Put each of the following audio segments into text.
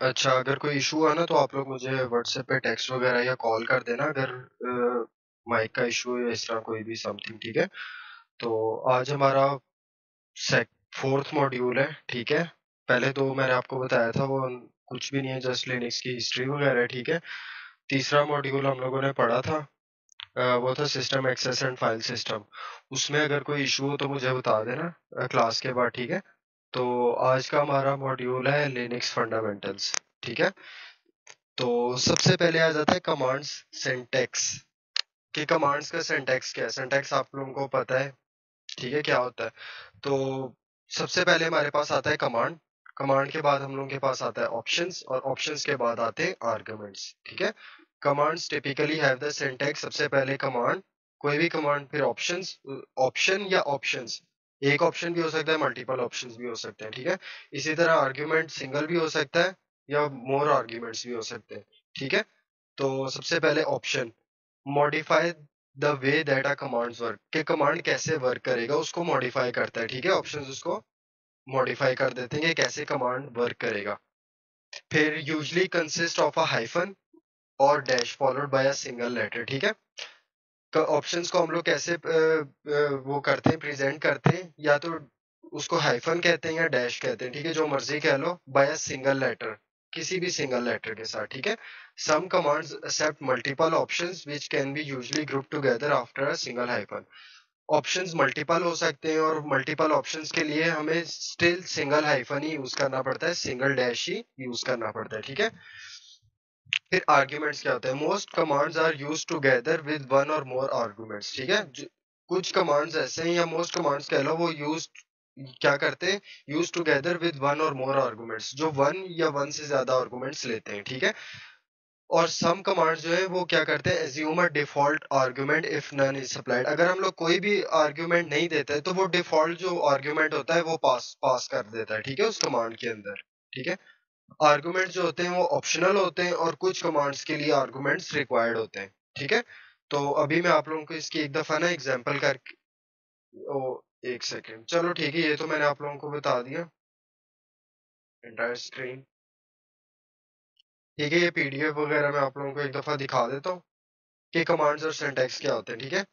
अच्छा, अगर कोई इशू है ना तो आप लोग मुझे व्हाट्सएप पे टेक्स्ट वगैरह या कॉल कर देना, अगर माइक का इशू या इस तरह कोई भी समथिंग, ठीक है? तो आज हमारा सेक फोर्थ मॉड्यूल है, ठीक है? पहले तो मैंने आपको बताया था वो कुछ भी नहीं है, जस्ट लिनक्स की हिस्ट्री वगैरह है, ठीक है? तीसरा मॉड्यूल हम लोगों ने पढ़ा था, वो था system access and file system. उसमें अगर कोई इशू हो तो मुझे बता देना क्लास के बाद, ठीक है? तो आज का हमारा मॉड्यूल है लिनक्स फंडामेंटल्स, ठीक है? तो सबसे पहले आ जाता है कमांड्स सिंटैक्स, कि कमांड्स का सिंटैक्स क्या है। सिंटैक्स आप लोगों को पता है, ठीक है, क्या होता है? तो सबसे पहले हमारे पास आता है कमांड, कमांड के बाद हम लोगों के पास आता है ऑप्शंस, और ऑप्शंस के बाद आते हैं आर्गुमेंट्स, ठीक है? Commands typically have the syntax, सबसे पहले कमांड, कोई भी कमांड, फिर ऑप्शंस, ऑप्शन या ऑप्शंस, एक ऑप्शन भी हो सकता है, मल्टीपल ऑप्शंस भी हो सकते हैं, ठीक है? इसी तरह आर्गुमेंट सिंगल भी हो सकता है या मोर आर्गुमेंट्स भी हो सकते हैं, ठीक है? तो सबसे पहले option, modify the way that a commands work, कि कमांड कैसे वर्क करेगा उसको मॉडिफाई करता है, ठीक है? ऑप्शंस उसको मॉडिफाई कर देते हैं कि कैसे कमांड वर्क करेगा। फिर usually consist of a hyphen और dash followed by a single letter, ठीक है? ऑप्शंस को हम लोग कैसे वो करते हैं, प्रेजेंट करते हैं, या तो उसको हाइफन कहते हैं या डैश कहते हैं, ठीक है? जो मर्जी कह लो, बाय अ सिंगल लेटर, किसी भी सिंगल लेटर के साथ, ठीक है? Some commands accept multiple options which can be usually group together after a single hyphen. Options multiple हो सकते हैं, और मल्टीपल ऑप्शंस के लिए हमें स्टिल सिंगल हाइफन ही यूज करना पड़ता है, सिंगल डैश ही यूज करना पड़ता है, ठीक है? फिर आर्ग्यूमेंट्स क्या होते हैं? Most commands are used together with one और मोर आर्ग्यूमेंट्स, ठीक है? कुछ कमांड्स ऐसे हैं, या मोस्ट कमांड्स कह लो, वो यूज क्या करते हैं, यूज टुगेदर विद वन और मोर आर्गुमेंट्स, जो वन या वन से ज्यादा आर्गुमेंट्स लेते हैं, ठीक है? और सम कमांड्स जो है वो क्या करते हैं, assume a default argument if none is supplied, अगर हम लोग कोई भी आर्गुमेंट नहीं देते तो वो डिफॉल्ट जो आर्गुमेंट होता है वो पास पास कर देता है, ठीक है, उस कमांड के अंदर, ठीक है? आर्गुमेंट जो होते हैं वो ऑप्शनल होते हैं, और कुछ कमांड्स के लिए आर्गुमेंट्स रिक्वायर्ड होते हैं, ठीक है? तो अभी मैं आप लोगों को इसकी एक दफा ना एग्जांपल कर, ओ एक सेकेंड, चलो ठीक है, ये तो मैंने आप लोगों को बता दिया, एंटायर स्क्रीन, ठीक है? ये पीडीएफ वगैरह मैं आप लोगों को एक दफा दिखा देता हूँ कि कमांड्स और सिंटैक्स क्या होते हैं, ठीक है?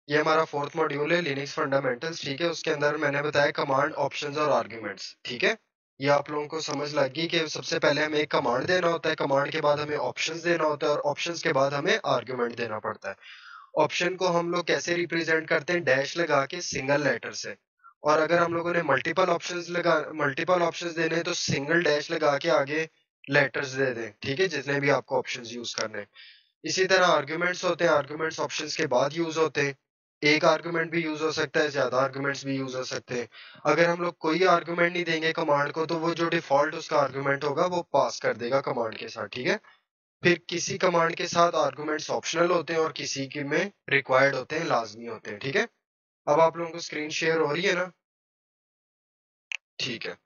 ये हमारा फोर्थ मॉड्यूल है लिनक्स फंडामेंटल्स, ठीक है? उसके अंदर मैंने बताया कमांड, ऑप्शंस और आर्ग्यूमेंट्स, ठीक है? ये आप लोगों को समझ लग गई कि सबसे पहले हमें एक कमांड देना होता है, कमांड के बाद हमें ऑप्शंस देना होता है, और ऑप्शंस के बाद हमें आर्ग्यूमेंट देना पड़ता है। ऑप्शन को हम लोग कैसे रिप्रेजेंट करते हैं? डैश लगा के, सिंगल लेटर से। और अगर हम लोगों ने मल्टीपल ऑप्शंस देने हैं तो सिंगल डैश लगा के आगे लेटर्स दे दें, ठीक है? जितने भी आपको ऑप्शंस यूज करने हैं। इसी तरह आर्गुमेंट्स होते हैं, आर्गुमेंट्स ऑप्शंस के बाद यूज होते हैं। एक आर्गुमेंट भी यूज हो सकता है, ज्यादा आर्गुमेंट्स भी यूज हो सकते हैं। अगर हम लोग कोई आर्गुमेंट नहीं देंगे कमांड को, तो वो जो डिफॉल्ट उसका आर्गुमेंट होगा वो पास कर देगा कमांड के साथ, ठीक है? फिर किसी कमांड के साथ आर्गुमेंट्स ऑप्शनल होते हैं, और किसी के में रिक्वायर्ड होते हैं, लाजमी होते हैं, ठीक है? अब आप लोगों को स्क्रीन शेयर हो रही है ना? ठीक है।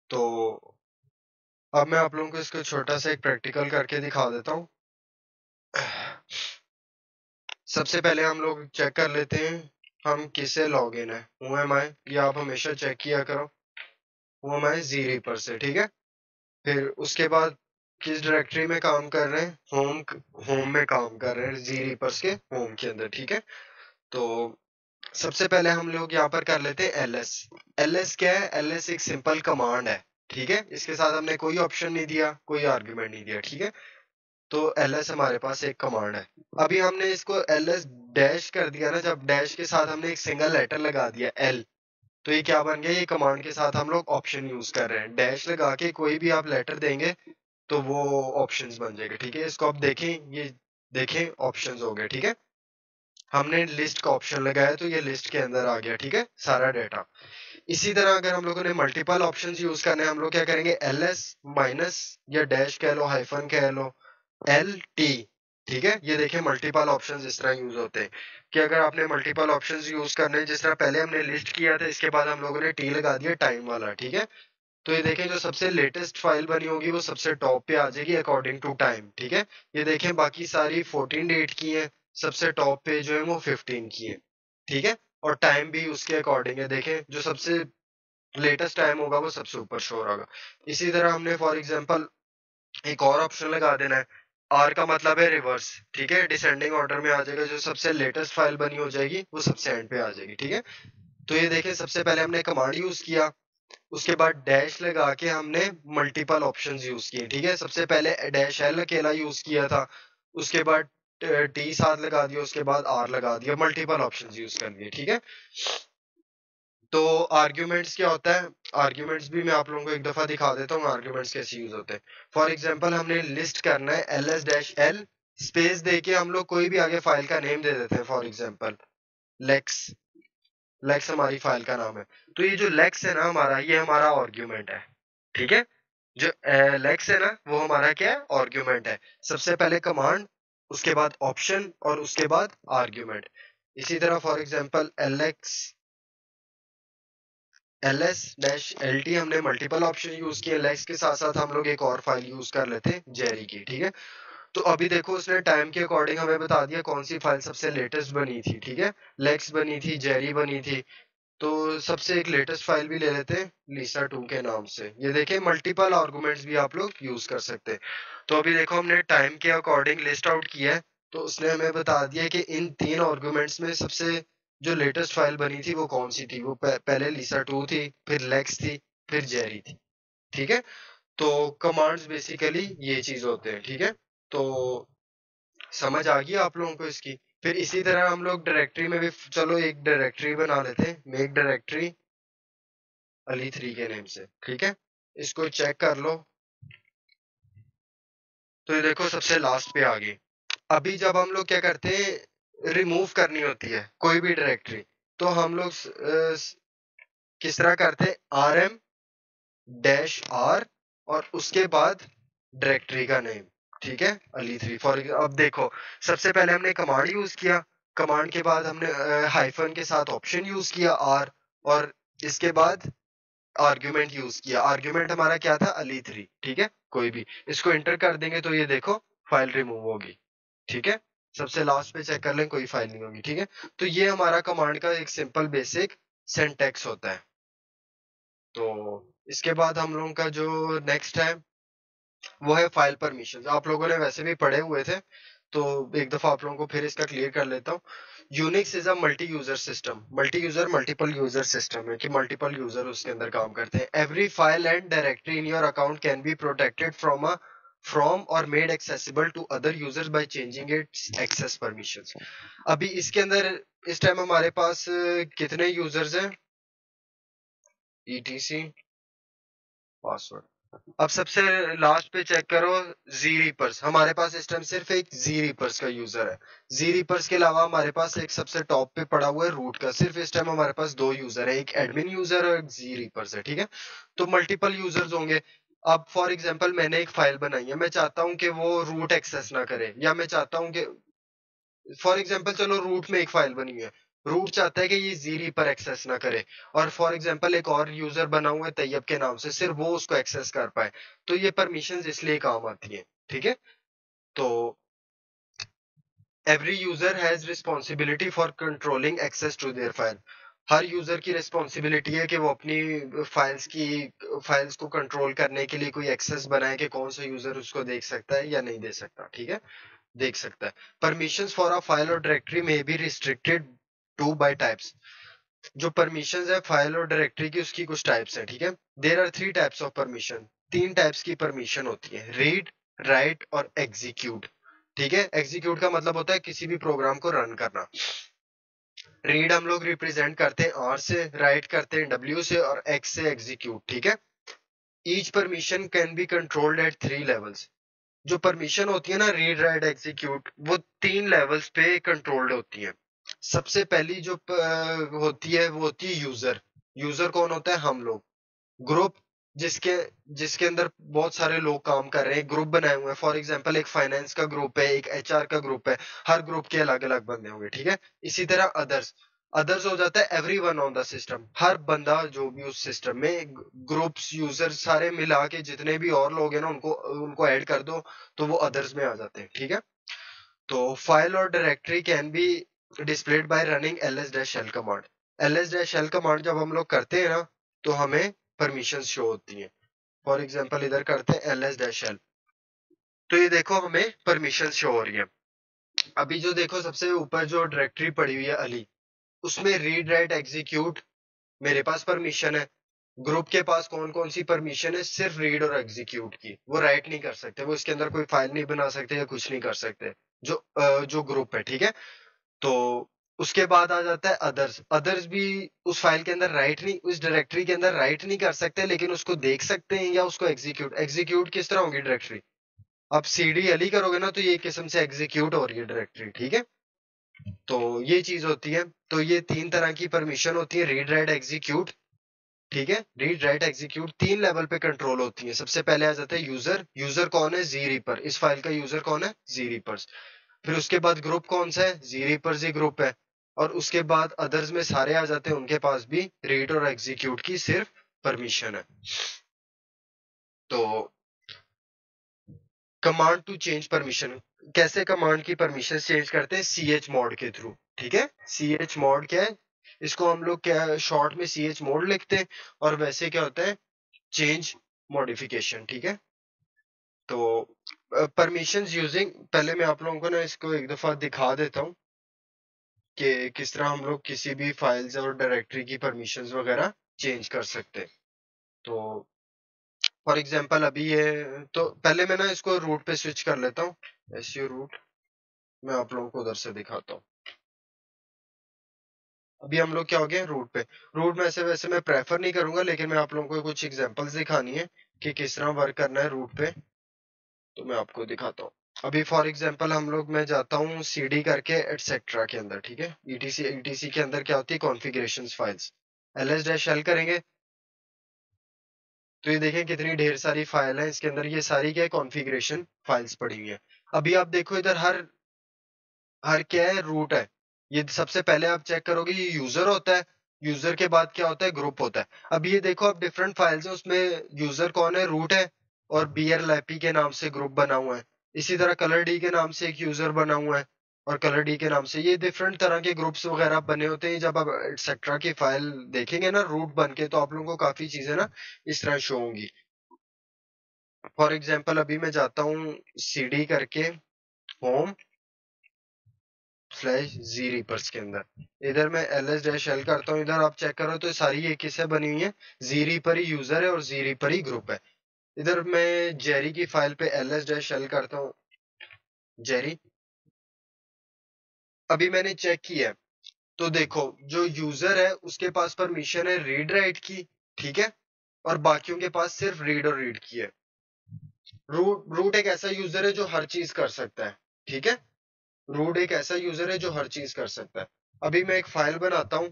तो अब मैं आप लोगों को इसको छोटा सा एक प्रैक्टिकल करके दिखा देता हूँ। सबसे पहले हम लोग चेक कर लेते हैं हम किससे लॉग इन है। हु एम आई, ये आप हमेशा चेक किया करो, हु एम आई जी रीपर से, ठीक है? फिर उसके बाद किस डायरेक्टरी में काम कर रहे हैं? होम, होम में काम कर रहे हैं, जी रीपर्स के होम के अंदर, ठीक है? तो सबसे पहले हम लोग यहाँ पर कर लेते हैं ls। ls क्या है? ls एक सिंपल कमांड है, ठीक है? इसके साथ हमने कोई ऑप्शन नहीं दिया, कोई आर्गुमेंट नहीं दिया, ठीक है? तो ls हमारे पास एक कमांड है। अभी हमने इसको ls डैश कर दिया ना, जब डैश के साथ हमने एक सिंगल लेटर लगा दिया l, तो ये क्या बन गया? ये कमांड के साथ हम लोग ऑप्शन यूज कर रहे हैं। डैश लगा के कोई भी आप लेटर देंगे तो वो ऑप्शंस बन जाएगा, ठीक है? इसको आप देखें, ये देखें, ऑप्शंस हो गए, ठीक है? हमने लिस्ट का ऑप्शन लगाया तो ये लिस्ट के अंदर आ गया, ठीक है, सारा डेटा। इसी तरह अगर हम लोगों ने मल्टीपल ऑप्शंस यूज करने हैं, हम लोग क्या करेंगे? ls माइनस या डैश कह लो, हाइफन कह लो, lt, ठीक है? ये देखिए मल्टीपल ऑप्शंस इस तरह यूज होते हैं कि अगर आपने मल्टीपल ऑप्शंस यूज करने हैं, जिस तरह पहले हमने लिस्ट किया था, इसके बाद हम लोगों ने टी लगा दिया टाइम वाला, ठीक है? तो ये देखें, जो सबसे लेटेस्ट फाइल बनी होगी वो सबसे टॉप पे आ जाएगी अकॉर्डिंग टू टाइम, ठीक है? ये देखें बाकी सारी 14 डेट की है, सबसे टॉप पे जो है वो 15 की है, ठीक है? और टाइम भी उसके अकॉर्डिंग है, देखें जो सबसे लेटेस्ट टाइम होगा वो सबसे ऊपर शो होगा। इसी तरह हमने फॉर एग्जांपल एक और ऑप्शन लगा देना है, आर का मतलब है रिवर्स, ठीक है, डिसेंडिंग ऑर्डर में आ जाएगा, जो सबसे लेटेस्ट फाइल बनी हो जाएगी वो सबसे एंड पे आ जाएगी, ठीक है। तो ये देखें, सबसे पहले हमने कमांड यूज किया, उसके बाद डैश लगा के हमने मल्टीपल ऑप्शंस यूज किए, ठीक है। सबसे पहले डैश एल अकेला यूज किया था, उसके बाद टी साथ लगा दिया, उसके बाद आर लगा दिया, मल्टीपल ऑप्शंस यूज कर लिए, ठीक है। तो आर्ग्यूमेंट्स क्या होता है, आर्ग्यूमेंट्स भी मैं आप लोगों को एक दफा दिखा देता हूँ आर्ग्यूमेंट्स कैसे यूज होते हैं। फॉर एग्जांपल हमने लिस्ट करना है L S dash L space दे के हम लोग कोई भी आगे फाइल का नेम दे देते हैं, फॉर एग्जांपल लेक्स, लेक्स हमारी फाइल का नाम है। तो ये जो लेक्स है ना हमारा, ये हमारा आर्ग्यूमेंट है, ठीक है। जो लेक्स है ना वो हमारा क्या है, आर्ग्यूमेंट है। सबसे पहले कमांड, उसके बाद ऑप्शन और उसके बाद आर्ग्यूमेंट। इसी तरह for example L S dash L T हमने मल्टीपल ऑप्शन यूज किए, लेक्स के साथ साथ हम लोग एक और फाइल यूज कर लेते हैं जेरी की, ठीक है। तो अभी देखो उसने टाइम के अकॉर्डिंग हमें बता दिया कौन सी फाइल सबसे लेटेस्ट बनी थी, ठीक है। लेक्स बनी थी, जेरी बनी थी। तो सबसे एक लेटेस्ट फाइल भी ले लेते हैं लीसा 2 के नाम से। ये देखें, मल्टीपल आर्गुमेंट्स भी आप लोग यूज कर सकते हैं। तो अभी देखो हमने टाइम के अकॉर्डिंग लिस्ट आउट किया है, तो उसने हमें बता दिया कि इन 3 आर्गुमेंट्स में सबसे जो लेटेस्ट फाइल बनी थी वो कौन सी थी। वो पहले लीसा 2 थी, फिर लेक्स थी, फिर जेरी थी, ठीक है। तो कमांड्स बेसिकली ये चीज होते हैं, ठीक है। तो समझ आ गई आप लोगों को इसकी। फिर इसी तरह हम लोग डायरेक्टरी में भी, चलो एक डायरेक्टरी बना लेते हैं, मेक डायरेक्टरी अली 3 के नेम से, ठीक है। इसको चेक कर लो, तो ये देखो सबसे लास्ट पे आ गई। अभी जब हम लोग क्या करते हैं, रिमूव करनी होती है कोई भी डायरेक्टरी, तो हम लोग किस तरह करते हैं, आर एम डैश आर और उसके बाद डायरेक्टरी का नेम, ठीक है, अली 3 फॉर। अब देखो, सबसे पहले हमने कमांड यूज किया, कमांड के बाद हमने हाइफन के साथ ऑप्शन यूज किया आर, और इसके बाद आर्ग्यूमेंट यूज किया। आर्ग्यूमेंट हमारा क्या था, अली 3, ठीक है। कोई भी इसको एंटर कर देंगे तो ये देखो फाइल रिमूव होगी, ठीक है। सबसे लास्ट पे चेक कर लें, कोई फाइल नहीं होगी, ठीक है। तो ये हमारा कमांड का एक सिंपल बेसिक सिंटैक्स होता है। तो इसके बाद हम लोगों का जो नेक्स्ट है वो है फाइल परमिशन। आप लोगों ने वैसे भी पढ़े हुए थे, तो एक दफा आप लोगों को फिर इसका क्लियर कर लेता हूँ। Unix is a multi user system, multi user multiple user system है कि मल्टीपल यूजर उसके अंदर काम करते हैं। Every file and directory in your account can be protected from और made accessible to other users by changing its access permissions. अभी इसके अंदर इस टाइम हमारे पास कितने यूजर्स हैं, ईटीसी पासवर्ड। अब सबसे लास्ट पे चेक करो, जी रीपर्स। हमारे पास इस टाइम सिर्फ एक जी रीपर्स का यूजर है। जी रीपर्स के अलावा हमारे पास एक सबसे टॉप पे पड़ा हुआ है रूट का। सिर्फ इस टाइम हमारे पास 2 यूजर है, एक एडमिन यूजर और एक जी रीपर्स है, ठीक है। तो मल्टीपल यूजर्स होंगे। अब फॉर एग्जांपल मैंने एक फाइल बनाई है, मैं चाहता हूं कि वो रूट एक्सेस ना करे, या मैं चाहता हूं कि फॉर एग्जांपल चलो रूट में एक फाइल बनी है, रूट चाहता है कि ये जीरी पर एक्सेस ना करे, और फॉर एग्जांपल एक और यूजर बना हुआ है तैयब के नाम से, सिर्फ वो उसको एक्सेस कर पाए। तो ये परमिशंस इसलिए काम आती है, ठीक है। तो every user has responsibility for controlling access to their file. हर यूजर की रिस्पॉन्सिबिलिटी है कि वो अपनी फाइल्स को कंट्रोल करने के लिए कोई एक्सेस बनाए कि कौन सा यूजर उसको देख सकता है या नहीं दे सकता, ठीक है, देख सकता है। परमिशंस फॉर अ फाइल और डायरेक्टरी में be restricted to by types. जो परमिशंस है फाइल और डायरेक्टरी की, उसकी कुछ टाइप्स हैं, ठीक है। There are 3 types of permission. 3 types की परमिशन होती है, रीड, राइट और एग्जीक्यूट, ठीक है। एग्जीक्यूट का मतलब होता है किसी भी प्रोग्राम को रन करना। रीड हम लोग रिप्रेजेंट करते हैं आर से, राइट करते हैं डब्ल्यू से, और एक्स से एग्जीक्यूट, ठीक है। Each permission can be controlled at 3 levels. जो परमिशन होती है ना, रीड राइट एग्जीक्यूट, वो 3 लेवल्स पे कंट्रोल्ड होती है। सबसे पहली जो होती है वो होती है यूजर। यूजर कौन होता है, हम लोग। ग्रुप, जिसके जिसके अंदर बहुत सारे लोग काम कर रहे हैं, ग्रुप बनाए हुए हैं। फॉर एग्जांपल एक फाइनेंस का ग्रुप है, एक एचआर का ग्रुप है, हर ग्रुप के अलग अलग बंदे होंगे, ठीक है। इसी तरह अदर्स, अदर्स हो जाता है एवरीवन ऑन द सिस्टम, हर बंदा जो भी उस सिस्टम में, ग्रुप्स यूजर सारे मिला के जितने भी और लोग हैं ना, उनको उनको ऐड कर दो तो वो अदर्स में आ जाते हैं, ठीक है। तो फाइल और directory can be displayed bye running ls-shell command. ls-shell command जब हम लोग करते हैं ना, तो हमें परमिशन शो होती है। फॉर एग्जाम्पल इधर करते हैं ls-l, तो ये देखो हमें परमिशन शो हो रही है। अभी जो देखो सबसे ऊपर जो डायरेक्टरी पड़ी हुई है अली, उसमें रीड राइट एग्जीक्यूट मेरे पास परमिशन है। ग्रुप के पास कौन कौन सी परमिशन है? सिर्फ रीड और एग्जीक्यूट की। वो राइट नहीं कर सकते, वो इसके अंदर कोई फाइल नहीं बना सकते या कुछ नहीं कर सकते। जो ग्रुप है, ठीक है। तो उसके बाद आ जाता है अदर्स। अदर्स भी उस फाइल के अंदर राइट नहीं, उस डायरेक्टरी के अंदर राइट नहीं कर सकते, लेकिन उसको देख सकते हैं या उसको एग्जीक्यूट। एग्जीक्यूट किस तरह होगी डायरेक्टरी? आप cd अली करोगे ना, तो ये किस्म से एग्जीक्यूट हो रही है डायरेक्टरी, ठीक है। तो ये चीज होती है। तो ये तीन तरह की परमिशन होती है, रीड राइट एग्जीक्यूट, ठीक है। रीड राइट एग्जीक्यूट तीन लेवल पे कंट्रोल होती है। सबसे पहले आ जाता है यूजर। यूजर कौन है? जी रीपर। इस फाइल का यूजर कौन है? जी रीपर्स। फिर उसके बाद ग्रुप कौन सा है? जी रीपर्स ही ग्रुप है। और उसके बाद अदर्स में सारे आ जाते हैं, उनके पास भी रीड और एग्जीक्यूट की सिर्फ परमिशन है। तो कमांड टू चेंज परमिशन, कैसे कमांड की परमिशन चेंज करते हैं? सी एच मॉड के थ्रू, ठीक है। सी एच मॉड क्या है? इसको हम लोग क्या शॉर्ट में सी एच मोड लिखते हैं, और वैसे क्या होता है? चेंज मॉडिफिकेशन, ठीक है। तो परमिशन यूजिंग, पहले मैं आप लोगों को ना इसको एक दफा दिखा देता हूँ कि किस तरह हम लोग किसी भी फाइल्स और डायरेक्टरी की परमिशंस वगैरह चेंज कर सकते हैं। तो फॉर एग्जांपल अभी ये, तो पहले मैं ना इसको रूट पे स्विच कर लेता हूँ। एसयू रूट, मैं आप लोगों को उधर से दिखाता हूँ। अभी हम लोग क्या हो गए? रूट पे। रूट में ऐसे वैसे मैं प्रेफर नहीं करूंगा, लेकिन मैं आप लोगों को कुछ एग्जांपल्स दिखानी है कि किस तरह वर्क करना है रूट पे। तो मैं आपको दिखाता हूँ। अभी फॉर एग्जांपल हम लोग, मैं जाता हूँ cd करके एटसेट्रा के अंदर, ठीक है। etc के अंदर क्या होती है? Configuration files. ls-l करेंगे, तो ये देखें कितनी ढेर सारी फाइल है इसके अंदर। ये सारी क्या है? कॉन्फ़िगरेशन फाइल्स पड़ी हुई है। अभी आप देखो इधर हर हर क्या है? रूट है। ये सबसे पहले आप चेक करोगे, ये यूजर होता है। यूजर के बाद क्या होता है? ग्रुप होता है। अब ये देखो, अब डिफरेंट फाइल्स है, उसमें यूजर कौन है? रूट है। और बीआर लैपी के नाम से ग्रुप बना हुआ है। इसी तरह कलर डी के नाम से एक यूजर बना हुआ है, और कलर डी के नाम से ये डिफरेंट तरह के ग्रुप्स वगैरह बने होते हैं। जब आप एक्सेट्रा की फाइल देखेंगे ना रूट बन के, तो आप लोगों को काफी चीजें ना इस तरह शो होंगी। फॉर एग्जाम्पल अभी मैं जाता हूँ cd करके होम स्लैश जी रीपर्स के अंदर। इधर मैं ls-l करता हूँ। इधर आप चेक करो तो सारी ये किससे बनी हुई है? जी रीपर ही यूजर है और जी रीपर ही ग्रुप है। इधर मैं जेरी की फाइल पे ls-l करता हूँ। जेरी, अभी मैंने चेक किया, तो देखो जो यूजर है उसके पास परमिशन है रीड राइट की, ठीक है। और बाकियों के पास सिर्फ रीड और रीड की है। रूट रूट एक ऐसा यूजर है जो हर चीज कर सकता है, ठीक है। रूट एक ऐसा यूजर है जो हर चीज कर सकता है। अभी मैं एक फाइल बनाता हूँ,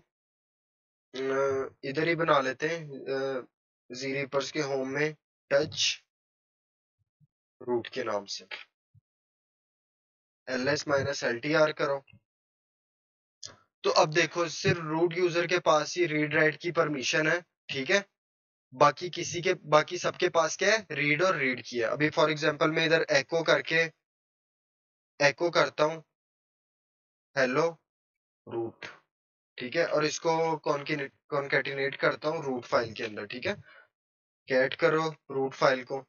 इधर ही बना लेते हैं जी रीपर्स के होम में, टच रूट के नाम से। ls-ltr करो, तो अब देखो सिर्फ रूट यूजर के पास ही रीड राइट की परमिशन है, ठीक है। बाकी सबके पास क्या है? रीड और रीड की है। अभी फॉर एग्जांपल मैं इधर एको करता हूँ हेलो रूट, ठीक है। और इसको कॉन्केटिनेट करता हूँ रूट फाइल के अंदर, ठीक है। कैट करो रूट फाइल को,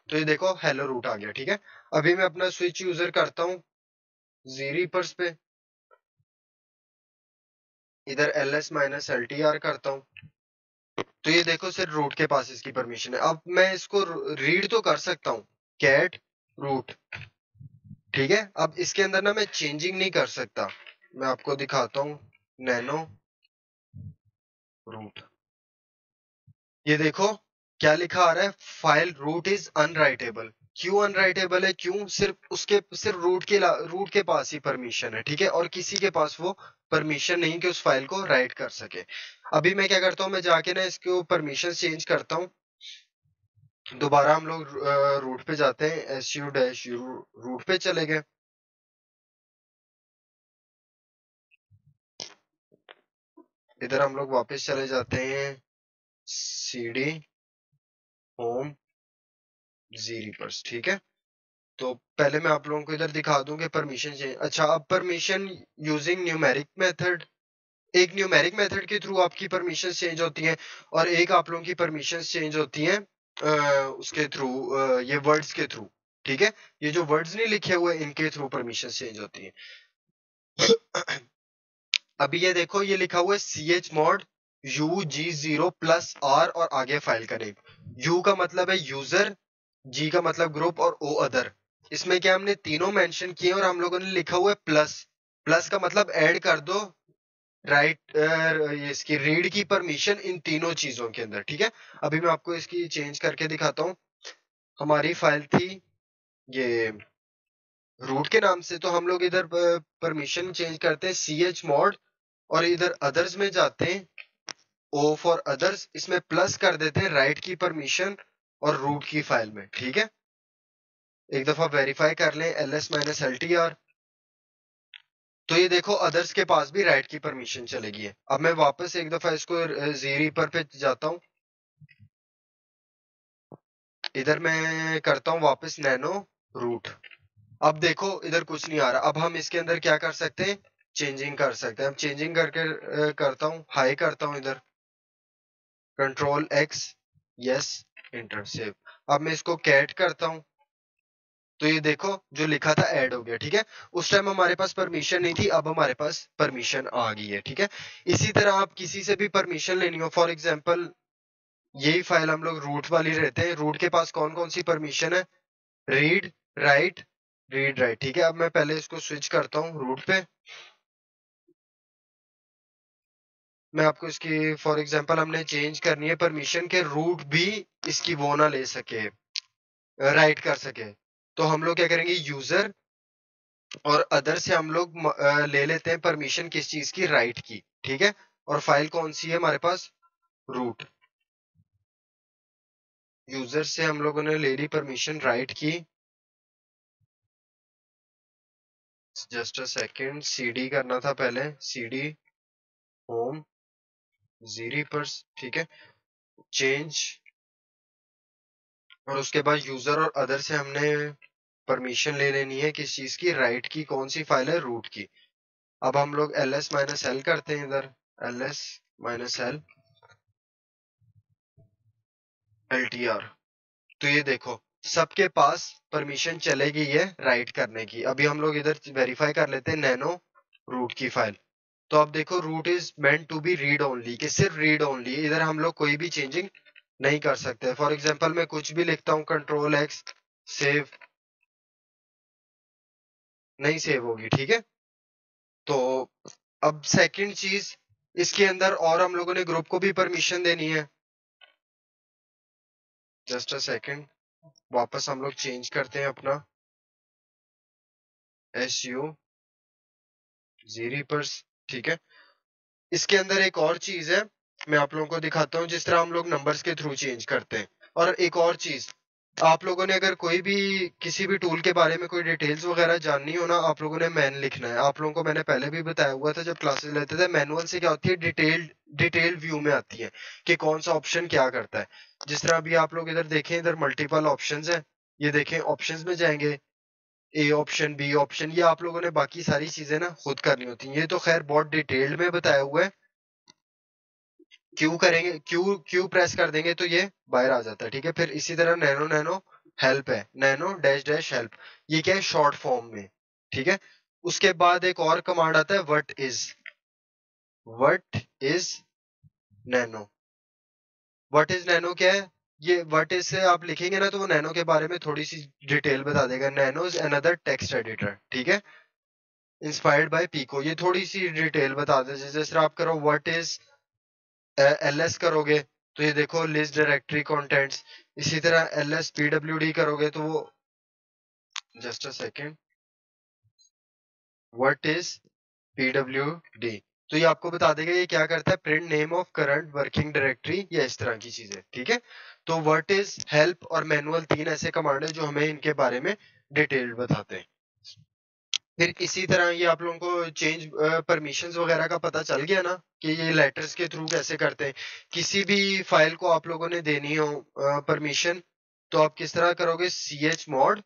तो ये देखो हेलो रूट आ गया, ठीक है। अभी मैं अपना स्विच यूजर करता हूँ जी रीपर्स पे, इधर ls-ltr करता हूँ, तो ये देखो सिर्फ रूट के पास इसकी परमिशन है। अब मैं इसको रीड तो कर सकता हूँ, कैट रूट, ठीक है। अब इसके अंदर ना मैं चेंजिंग नहीं कर सकता। मैं आपको दिखाता हूँ नैनो रूट। ये देखो क्या लिखा आ रहा है? File root is unwritable. क्यों अनराइटेबल है? क्यों? सिर्फ रूट के पास ही परमिशन है, ठीक है। और किसी के पास वो परमिशन नहीं कि उस फाइल को राइट कर सके। अभी मैं क्या करता हूँ, मैं जाके ना इसको परमिशन चेंज करता हूँ। दोबारा हम लोग रूट पे जाते हैं, su-u रूट पे चले गए। इधर हम लोग वापस चले जाते हैं cd होम जी रीपर्स, ठीक है। तो पहले मैं आप लोगों को इधर दिखा दूं कि परमिशन चेंज। अच्छा, अब परमिशन यूजिंग न्यूमेरिक मेथड, एक न्यूमेरिक मेथड के थ्रू आपकी परमिशन चेंज होती हैं और एक आप लोगों की परमिशन चेंज होती हैं उसके थ्रू, ये वर्ड्स के थ्रू। ठीक है, ये जो वर्ड्स नहीं लिखे हुए इनके थ्रू परमिशन चेंज होती हैं। अभी ये देखो, ये लिखा हुआ है chmod UG0+R और आगे फाइल का नेम। U का मतलब है यूजर, G का मतलब ग्रुप और O अदर। इसमें क्या हमने तीनों मेंशन किए और हम लोगों ने लिखा हुआ है प्लस। प्लस का मतलब ऐड कर दो राइट, इसकी रीड की परमिशन इन तीनों चीजों के अंदर। ठीक है, अभी मैं आपको इसकी चेंज करके दिखाता हूँ। हमारी फाइल थी ये रूट के नाम से, तो हम लोग इधर परमिशन चेंज करते हैं chmod और इधर अदर्स में जाते हैं, O फॉर अदर्स, इसमें प्लस कर देते हैं राइट की परमिशन और रूट की फाइल में। ठीक है, एक दफा वेरीफाई कर लें ls-ltr, तो ये देखो अदर्स के पास भी राइट की परमिशन चलेगी है। अब मैं वापस एक दफा इसको ज़रीपर पे जाता हूँ, इधर मैं करता हूँ वापस नैनो रूट। अब देखो इधर कुछ नहीं आ रहा। अब हम इसके अंदर क्या कर सकते हैं, चेंजिंग कर सकते हैं। हम चेंजिंग करके करता हूँ, हाई करता हूँ इधर, control x, yes, inter, save. अब मैं इसको कैट करता हूँ, तो ये देखो जो लिखा था ऐड हो गया। ठीक है, उस टाइम हमारे पास परमिशन नहीं थी, अब हमारे पास परमिशन आ गई है। ठीक है, इसी तरह आप किसी से भी परमिशन लेनी हो, फॉर एग्जांपल यही फाइल हम लोग रूट वाली रहते हैं, रूट के पास कौन कौन सी परमिशन है, रीड राइट, रीड राइट। ठीक है, अब मैं पहले इसको स्विच करता हूँ रूट पे। मैं आपको इसकी फॉर एग्जांपल हमने चेंज करनी है परमिशन के रूट भी इसकी वो ना ले सके, राइट कर सके। तो हम लोग क्या करेंगे, यूजर और अदर से हम लोग ले लेते हैं परमिशन किस चीज की, राइट की। ठीक है, और फाइल कौन सी है हमारे पास, रूट। यूजर से हम लोगों ने ले ली परमिशन राइट की, जस्ट अ सेकेंड, cd करना था पहले, cd होम जीरी पर। ठीक है, चेंज, और उसके बाद यूजर और अदर से हमने परमिशन ले लेनी है किस चीज की, राइट की। कौन सी फाइल है, रूट की। अब हम लोग ls-l करते हैं इधर, ls-l ltr, तो ये देखो सबके पास परमिशन चलेगी है राइट करने की। अभी हम लोग इधर वेरीफाई कर लेते हैं नैनो रूट की फाइल। तो अब देखो root is meant to be read only, कि सिर्फ रीड ओनली, इधर हम लोग कोई भी चेंजिंग नहीं कर सकते। फॉर एग्जांपल मैं कुछ भी लिखता हूँ, कंट्रोल एक्स, सेव, नहीं सेव होगी। ठीक है, तो अब सेकंड चीज, इसके अंदर और हम लोगों ने ग्रुप को भी परमिशन देनी है। जस्ट अ सेकंड, वापस हम लोग चेंज करते हैं अपना su जीरी पर। ठीक है, इसके अंदर एक और चीज है, मैं आप लोगों को दिखाता हूँ जिस तरह हम लोग नंबर्स के थ्रू चेंज करते हैं। और एक और चीज, आप लोगों ने अगर कोई भी किसी भी टूल के बारे में कोई डिटेल्स वगैरह जाननी हो ना, आप लोगों ने मैन लिखना है। आप लोगों को मैंने पहले भी बताया हुआ था जब क्लासेस लेते थे, मैनुअल से क्या होती है, डिटेल व्यू में आती है कि कौन सा ऑप्शन क्या करता है। जिस तरह अभी आप लोग इधर देखें, इधर मल्टीपल ऑप्शंस है, ये देखें ऑप्शंस में जाएंगे, ए ऑप्शन, बी ऑप्शन, ये आप लोगों ने बाकी सारी चीजें ना खुद करनी होती हैं। ये तो खैर बहुत डिटेल्ड में बताया हुआ है। क्यू करेंगे, क्यू क्यू प्रेस कर देंगे तो ये बाहर आ जाता है। ठीक है, फिर इसी तरह नैनो नैनो हेल्प है, नैनो डैश डैश हेल्प, ये क्या है, शॉर्ट फॉर्म में। ठीक है, उसके बाद एक और कमांड आता है what is nano. What is nano क्या है, ये व्हाट इज से आप लिखेंगे ना तो वो नैनो के बारे में थोड़ी सी डिटेल बता देगा। Nano is another text editor. ठीक है, इंस्पायर्ड बाय पीको, ये थोड़ी सी डिटेल बता दे। जैसे आप करो व्हाट इज ls करोगे तो ये देखो लिस्ट डायरेक्टरी कंटेंट्स। इसी तरह ls pwd करोगे तो वो, just a second, what is pwd, तो ये आपको बता देगा ये क्या करता है, print name of current working directory, या इस तरह की चीजें। ठीक है, तो व्हाट इज, हेल्प और मैनुअल, तीन ऐसे कमांड है जो हमें इनके बारे में डिटेल्ड बताते हैं। फिर इसी तरह ये आप लोगों को चेंज परमिशंस वगैरह का पता चल गया ना कि ये लेटर्स के थ्रू कैसे करते हैं। किसी भी फाइल को आप लोगों ने देनी हो परमिशन, तो आप किस तरह करोगे, chmod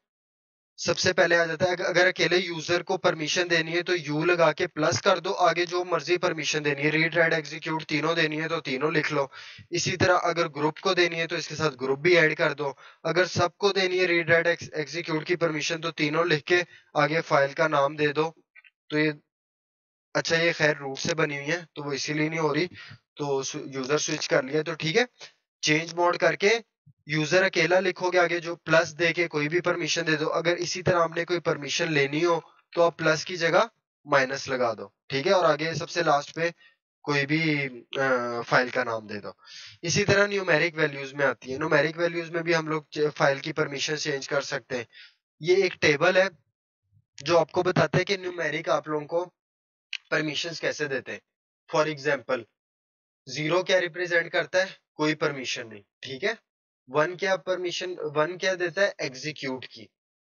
सबसे पहले आ जाता है अगर अकेले यूजर को परमिशन देनी है तो यू लगा के प्लस कर दो, आगे जो मर्जी परमिशन देनी है, रीड राइट एग्जीक्यूट तीनों देनी है तो तीनों लिख लो। इसी तरह अगर ग्रुप को देनी है तो इसके साथ ग्रुप भी ऐड कर दो। अगर सबको देनी है रीड राइट एग्जीक्यूट की परमिशन तो तीनों लिख के आगे फाइल का नाम दे दो। तो ये अच्छा, ये खैर रूट से बनी हुई है तो वो इसीलिए नहीं हो रही, तो यूजर स्विच कर लिया तो ठीक है। चेंज मोड करके यूजर अकेला लिखोगे, आगे जो प्लस दे के कोई भी परमिशन दे दो। अगर इसी तरह आपने कोई परमिशन लेनी हो तो आप प्लस की जगह माइनस लगा दो, ठीक है। और आगे सबसे लास्ट पे कोई भी फाइल का नाम दे दो। इसी तरह न्यूमेरिक वैल्यूज में आती है। न्यूमेरिक वैल्यूज में भी हम लोग फाइल की परमिशन चेंज कर सकते हैं। ये एक टेबल है जो आपको बताता है कि न्यूमेरिक आप लोगों को परमिशंस कैसे देते हैं। फॉर एग्जाम्पल, जीरो क्या रिप्रेजेंट करता है? कोई परमिशन नहीं, ठीक है। वन क्या देता है? एग्जीक्यूट की।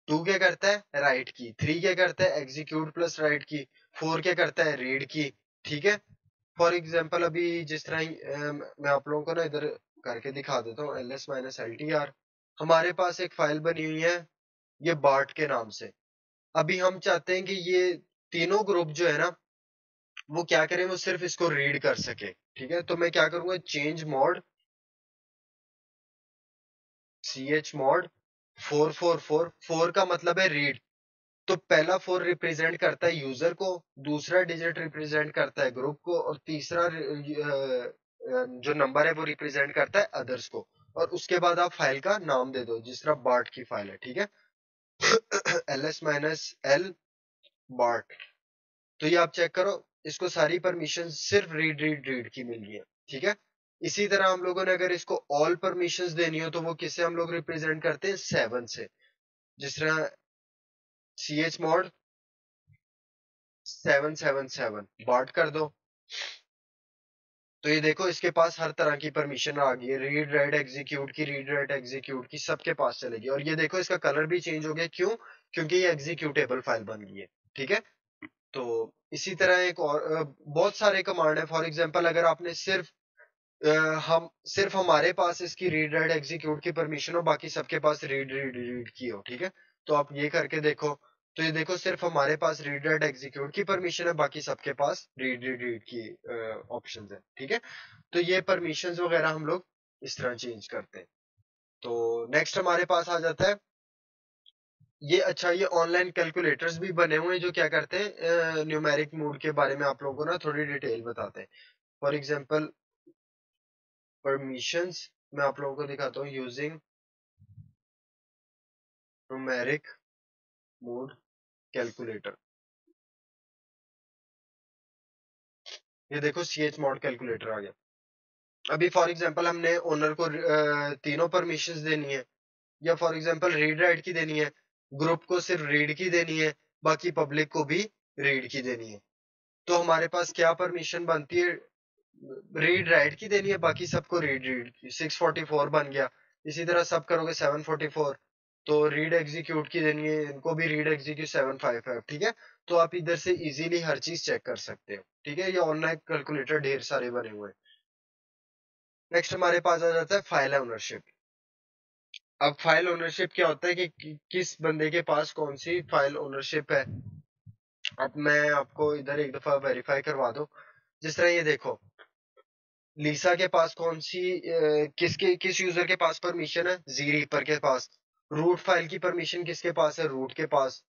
टू क्या करता है? राइट की। थ्री क्या करता है? एग्जीक्यूट प्लस राइट की। फोर क्या करता है? रीड की, ठीक है। फॉर एग्जाम्पल अभी जिस तरह मैं आप लोगों को ना इधर करके दिखा देता हूँ, L S minus L T are. हमारे पास एक फाइल बनी हुई है ये बार्ट के नाम से। अभी हम चाहते हैं कि ये तीनों ग्रुप जो है ना वो क्या करें, वो सिर्फ इसको रीड कर सके, ठीक है। तो मैं क्या करूंगा, change mod ch mod 444। Four का मतलब है रीड। तो पहला फोर रिप्रेजेंट करता है यूजर को, दूसरा डिजिट रिप्रेजेंट करता है ग्रुप को, और तीसरा जो नंबर है वो रिप्रेजेंट करता है अदर्स को। और उसके बाद आप फाइल का नाम दे दो जिस तरह बार्ट की फाइल है, ठीक है। L S minus L BART. तो ये आप चेक करो, इसको सारी परमिशन सिर्फ रीड रीड रीड की मिल गई है, ठीक है। इसी तरह हम लोगों ने अगर इसको ऑल परमिशंस देनी हो तो वो किससे हम लोग रिप्रेजेंट करते हैं? 7 से। जिस तरह सी एच मॉड 777 बार्ट कर दो। तो ये देखो इसके पास हर तरह की परमिशन आ गई है, रीड राइट एग्जीक्यूट की, रीड राइट एग्जीक्यूट की, सबके पास चलेगी। और ये देखो इसका कलर भी चेंज हो गया, क्यों? क्योंकि ये एग्जीक्यूटेबल फाइल बन गई है, ठीक है। तो इसी तरह एक और बहुत सारे कमांड है। फॉर एग्जांपल अगर आपने हम सिर्फ हमारे पास इसकी रीड राइट एग्जीक्यूट की परमिशन हो, बाकी सबके पास रीड रीड रीड की हो, ठीक है। तो आप ये करके देखो, तो ये देखो सिर्फ हमारे पास रीड राइट एग्जीक्यूट की परमिशन है, बाकी सबके पास रीड रीड रीड की ऑप्शन है, ठीक है। तो ये परमिशन वगैरह हम लोग इस तरह चेंज करते हैं। तो नेक्स्ट हमारे पास आ जाता है ये, अच्छा, ये ऑनलाइन कैलकुलेटर्स भी बने हुए हैं जो क्या करते हैं, न्यूमेरिक मोड के बारे में आप लोगों को ना थोड़ी डिटेल बताते हैं। फॉर एग्जांपल परमिशंस मैं आप लोगों को दिखाता हूँ यूजिंग न्यूमेरिक मोड कैलकुलेटर। ये देखो सी एच मॉड कैलकुलेटर आ गया। अभी फॉर एग्जांपल हमने ओनर को तीनों परमिशंस देनी है, या फॉर एग्जांपल रीड राइट की देनी है, ग्रुप को सिर्फ रीड की देनी है, बाकी पब्लिक को भी रीड की देनी है। तो हमारे पास क्या परमिशन बनती है? रीड राइट की देनी है, बाकी सबको रीड रीड की। 644 बन गया। इसी तरह सब करोगे 744। तो रीड एग्जीक्यूट की देनी है, इनको भी रीड एग्जीक्यूट 755, ठीक है। तो आप इधर से इजीली हर चीज चेक कर सकते हो, ठीक है। ये ऑनलाइन कैलकुलेटर ढेर सारे बने हुए हैं। नेक्स्ट हमारे पास आ जाता है फाइल ओनरशिप। अब फाइल ओनरशिप क्या होता है कि किस बंदे के पास कौन सी फाइल ओनरशिप है। अब मैं आपको इधर एक दफा वेरीफाई करवा दूं। जिस तरह ये देखो, लीसा के पास कौन सी किस यूजर के पास परमिशन है? जी रीपर के पास। रूट फाइल की परमिशन किसके पास है? रूट के पास।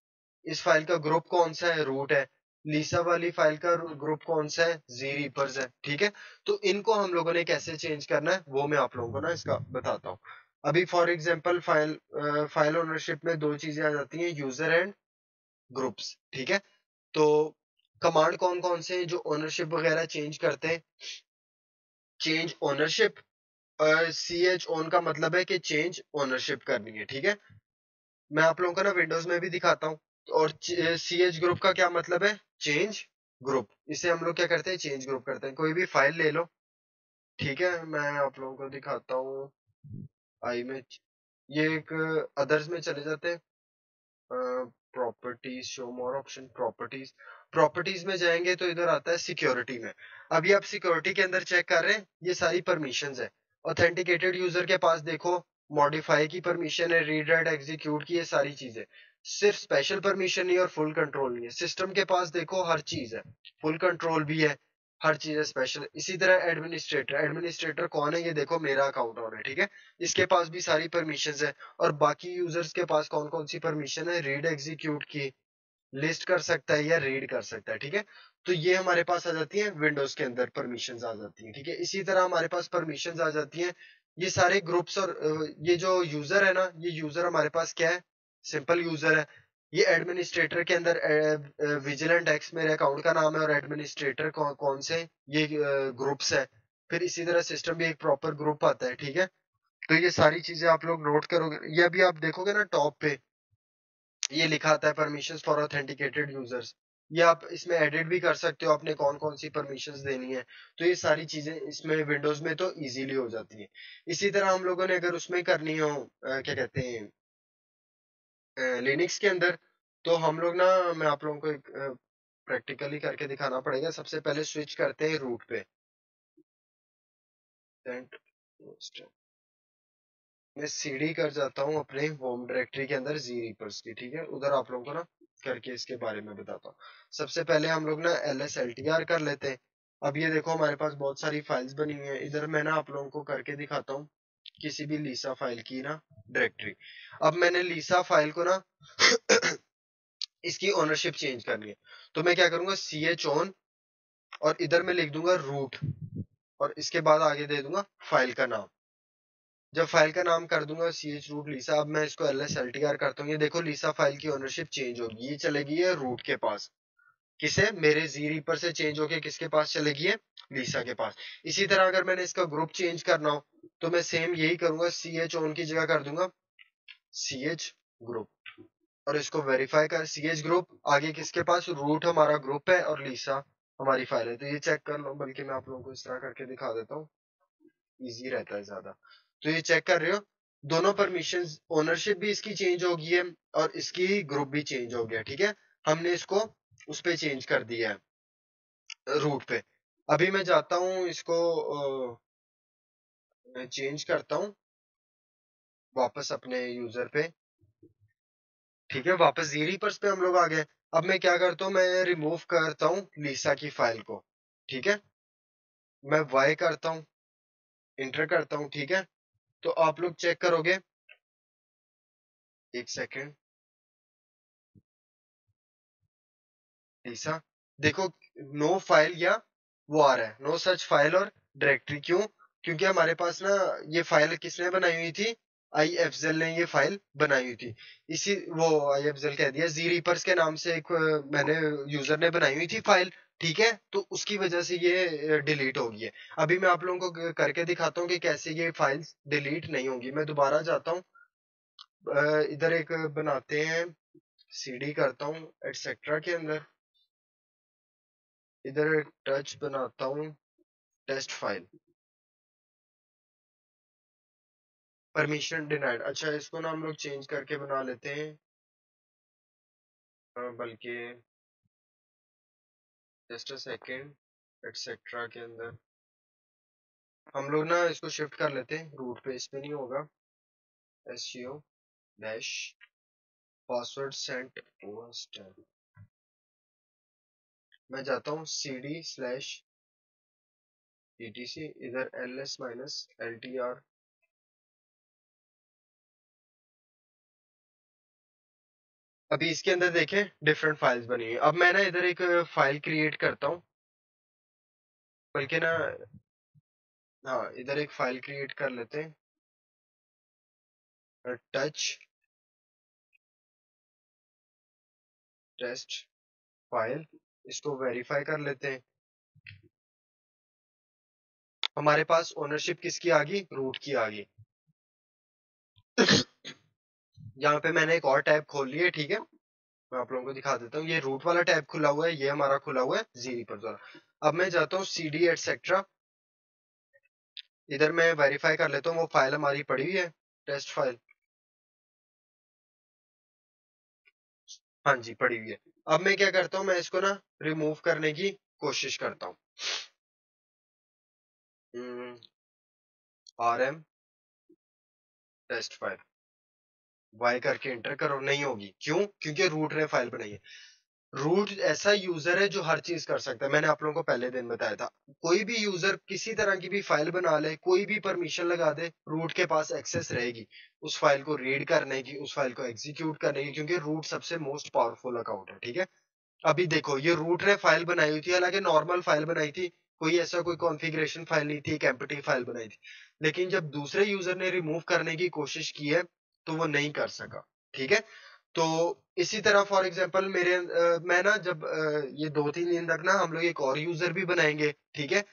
इस फाइल का ग्रुप कौन सा है? रूट है। लीसा वाली फाइल का ग्रुप कौन सा है? जी रीपर्स है, ठीक है। तो इनको हम लोगों ने कैसे चेंज करना है वो मैं आप लोगों को ना इसका बताता हूँ। अभी फॉर एग्जांपल फाइल ओनरशिप में दो चीजें आ जाती हैं, यूजर एंड ग्रुप्स, ठीक है। तो कमांड कौन कौन से हैं जो ओनरशिप वगैरह चेंज करते हैं? Change ownership, C H own का मतलब है कि चेंज ओनरशिप करनी है, ठीक है। मैं आप लोगों को ना विंडोज में भी दिखाता हूँ। और सी एच ग्रुप का क्या मतलब है? Change group. इसे हम लोग क्या करते हैं? चेंज ग्रुप करते हैं। कोई भी फाइल ले लो, ठीक है। मैं आप लोगों को दिखाता हूँ आई में। ये एक अदर्स में चले जाते हैं, प्रॉपर्टीज, शो मोर ऑप्शन, प्रॉपर्टीज। प्रॉपर्टीज में जाएंगे तो इधर आता है सिक्योरिटी में। अभी आप सिक्योरिटी के अंदर चेक कर रहे हैं, ये सारी परमिशंस है। ऑथेंटिकेटेड यूजर के पास देखो, मॉडिफाई की परमिशन है, रीड राइट एग्जीक्यूट की, ये सारी चीजें। सिर्फ स्पेशल परमिशन नहीं और फुल कंट्रोल नहीं है। सिस्टम के पास देखो हर चीज है, फुल कंट्रोल भी है, हर चीज है स्पेशल। इसी तरह एडमिनिस्ट्रेटर, एडमिनिस्ट्रेटर कौन है? ये देखो मेरा अकाउंट ऑन है, ठीक है, इसके पास भी सारी परमिशंस है। और बाकी यूजर्स के पास कौन कौन सी परमिशन है? रीड एग्जीक्यूट की, लिस्ट कर सकता है या रीड कर सकता है, ठीक है। तो ये हमारे पास आ जाती है विंडोज के अंदर परमिशंस आ जाती है, ठीक है। इसी तरह हमारे पास परमिशंस आ जाती है ये सारे ग्रुप्स और ये जो यूजर है ना, ये यूजर हमारे पास क्या है? सिंपल यूजर है। ये एडमिनिस्ट्रेटर के अंदर विजिलेंट एक्स मेरे अकाउंट का नाम है और एडमिनिस्ट्रेटर कौन से? ये ग्रुप्स है। फिर इसी तरह सिस्टम भी एक प्रॉपर ग्रुप आता है, ठीक है। तो ये सारी चीजें आप लोग नोट करोगे, ये अभी आप देखोगे ना टॉप पे ये लिखा आता है परमिशंस फॉर ऑथेंटिकेटेड यूजर्स। ये आप इसमें एडिट भी कर सकते हो आपने कौन कौन सी परमिशंस देनी है। तो ये सारी चीजें इसमें विंडोज में तो इजीली हो जाती है। इसी तरह हम लोगों ने अगर उसमें करनी हो क्या कहते हैं लिनक्स के अंदर, तो हम लोग ना, मैं आप लोगों को एक प्रैक्टिकली करके दिखाना पड़ेगा। सबसे पहले स्विच करते हैं रूट पे। मैं सीडी कर जाता हूँ अपने होम डायरेक्टरी के अंदर जी रीपर्स की, ठीक है। उधर आप लोगों को ना करके इसके बारे में बताता हूँ। सबसे पहले हम लोग ना LSLTR कर लेते हैं। अब ये देखो हमारे पास बहुत सारी फाइल्स बनी हुई है। इधर मैं ना आप लोगों को करके दिखाता हूँ किसी भी लीसा फाइल की ना डायरेक्टरी। अब मैंने लीसा फाइल को ना इसकी ओनरशिप चेंज करनी है, तो मैं क्या करूंगा? CH OWN और इधर मैं लिख दूंगा रूट और इसके बाद आगे दे दूंगा फाइल का नाम। जब फाइल का नाम कर दूंगा ch रूट लीसा, अब मैं इसको LSLTR करता हूँ। ये देखो लीसा फाइल की ओनरशिप चेंज होगी, ये चलेगी है रूट के पास। किसे? मेरे जी रीपर से चेंज होके किसके पास चलेगी है? लीसा के पास। इसी तरह अगर मैंने इसका ग्रुप चेंज करना हो तो मैं सेम यही करूंगा, CH OWN की जगह कर दूंगा CH ग्रुप और इसको वेरीफाई कर CH ग्रुप आगे किसके पास? रूट हमारा ग्रुप है और लीसा हमारी फाइल है। तो ये चेक कर लो, बल्कि मैं आप लोगों को इस तरह करके दिखा देता हूँ, इजी रहता है ज्यादा। तो ये चेक कर रहे हो, दोनों परमिशंस, ओनरशिप भी इसकी चेंज हो गई है और इसकी ग्रुप भी चेंज हो गया, ठीक है। हमने इसको उस पे चेंज कर दिया है रूट पे। अभी मैं जाता हूँ इसको चेंज करता हूँ वापस अपने यूजर पे, ठीक है। वापस जी रीपर्स पे हम लोग आ गए। अब मैं क्या करता हूँ? मैं रिमूव करता हूँ लीसा की फाइल को, ठीक है। मैं वाई करता हूँ, इंटर करता हूँ, ठीक है। तो आप लोग चेक करोगे, एक सेकेंड, लीसा देखो, नो फाइल या वो आ रहा है, नो सच फाइल और डायरेक्टरी। क्यों? क्योंकि हमारे पास ना ये फाइल किसने बनाई हुई थी? IFZEL ने ये फाइल बनाई हुई थी। इसी वो IFZEL कह दिया, जी रीपर्स के नाम से एक मैंने यूजर ने बनाई हुई थी फाइल, ठीक है। तो उसकी वजह से ये डिलीट हो गई है। अभी मैं आप लोगों को करके दिखाता हूँ कि कैसे ये फाइल्स डिलीट नहीं होंगी। मैं दोबारा जाता हूँ इधर एक बनाते हैं, CD करता हूँ एटसेट्रा के अंदर, इधर टच बनाता हूँ टेस्ट फाइल, परमिशन डिनाइड। अच्छा इसको ना हम लोग चेंज करके बना लेते हैं, बल्कि जस्ट अ सेकेंड, एटसेट्रा के अंदर हम लोग ना इसको शिफ्ट कर लेते हैं रूट पे। इस पे नहीं होगा, SEO dash password sent post. मैं जाता हूँ CD/etc, इधर LS-LTR। अभी इसके अंदर देखें डिफरेंट फाइल्स बनी हुई। अब मैं ना इधर एक फाइल क्रिएट करता हूँ, बल्कि ना, हाँ इधर एक फाइल क्रिएट कर लेते हैं, टच टेस्ट फाइल, इसको वेरीफाई कर लेते हैं। हमारे पास ओनरशिप किसकी आ गई? रूट की आ गई। यहाँ पे मैंने एक और टैब खोल लिया है, ठीक है। मैं आप लोगों को दिखा देता हूँ, ये रूट वाला टैब खुला हुआ है, ये हमारा खुला हुआ है जी रीपर द्वारा। अब मैं जाता हूँ CD एटसेट्रा, इधर मैं वेरीफाई कर लेता हूँ वो फाइल हमारी पड़ी हुई है, टेस्ट फाइल। हाँ जी पड़ी हुई है। अब मैं क्या करता हूँ? मैं इसको ना रिमूव करने की कोशिश करता हूँ। RM टेस्ट फाइल, वाई करके एंटर करो, नहीं होगी। क्यों? क्योंकि रूट ने फाइल बनाई है। रूट ऐसा यूजर है जो हर चीज कर सकता है, मैंने आप लोगों को पहले दिन बताया था। कोई भी यूजर किसी तरह की भी फाइल बना ले, कोई भी परमिशन लगा दे, रूट के पास एक्सेस रहेगी उस फाइल को रीड करने की, उस फाइल को एग्जीक्यूट करने की, क्योंकि रूट सबसे मोस्ट पावरफुल अकाउंट है, ठीक है। अभी देखो, ये रूट ने फाइल बनाई हुई थी, हालांकि नॉर्मल फाइल बनाई थी, कोई ऐसा कोई कॉन्फ़िगरेशन फाइल नहीं थी, एक एम्प्टी फाइल बनाई थी। लेकिन जब दूसरे यूजर ने रिमूव करने की कोशिश की है, तो वो नहीं कर सका, ठीक है। तो इसी तरह फॉर एग्जांपल मैं ना जब ये 2-3 दिन तक ना हम लोग एक और यूजर भी बनाएंगे, ठीक है।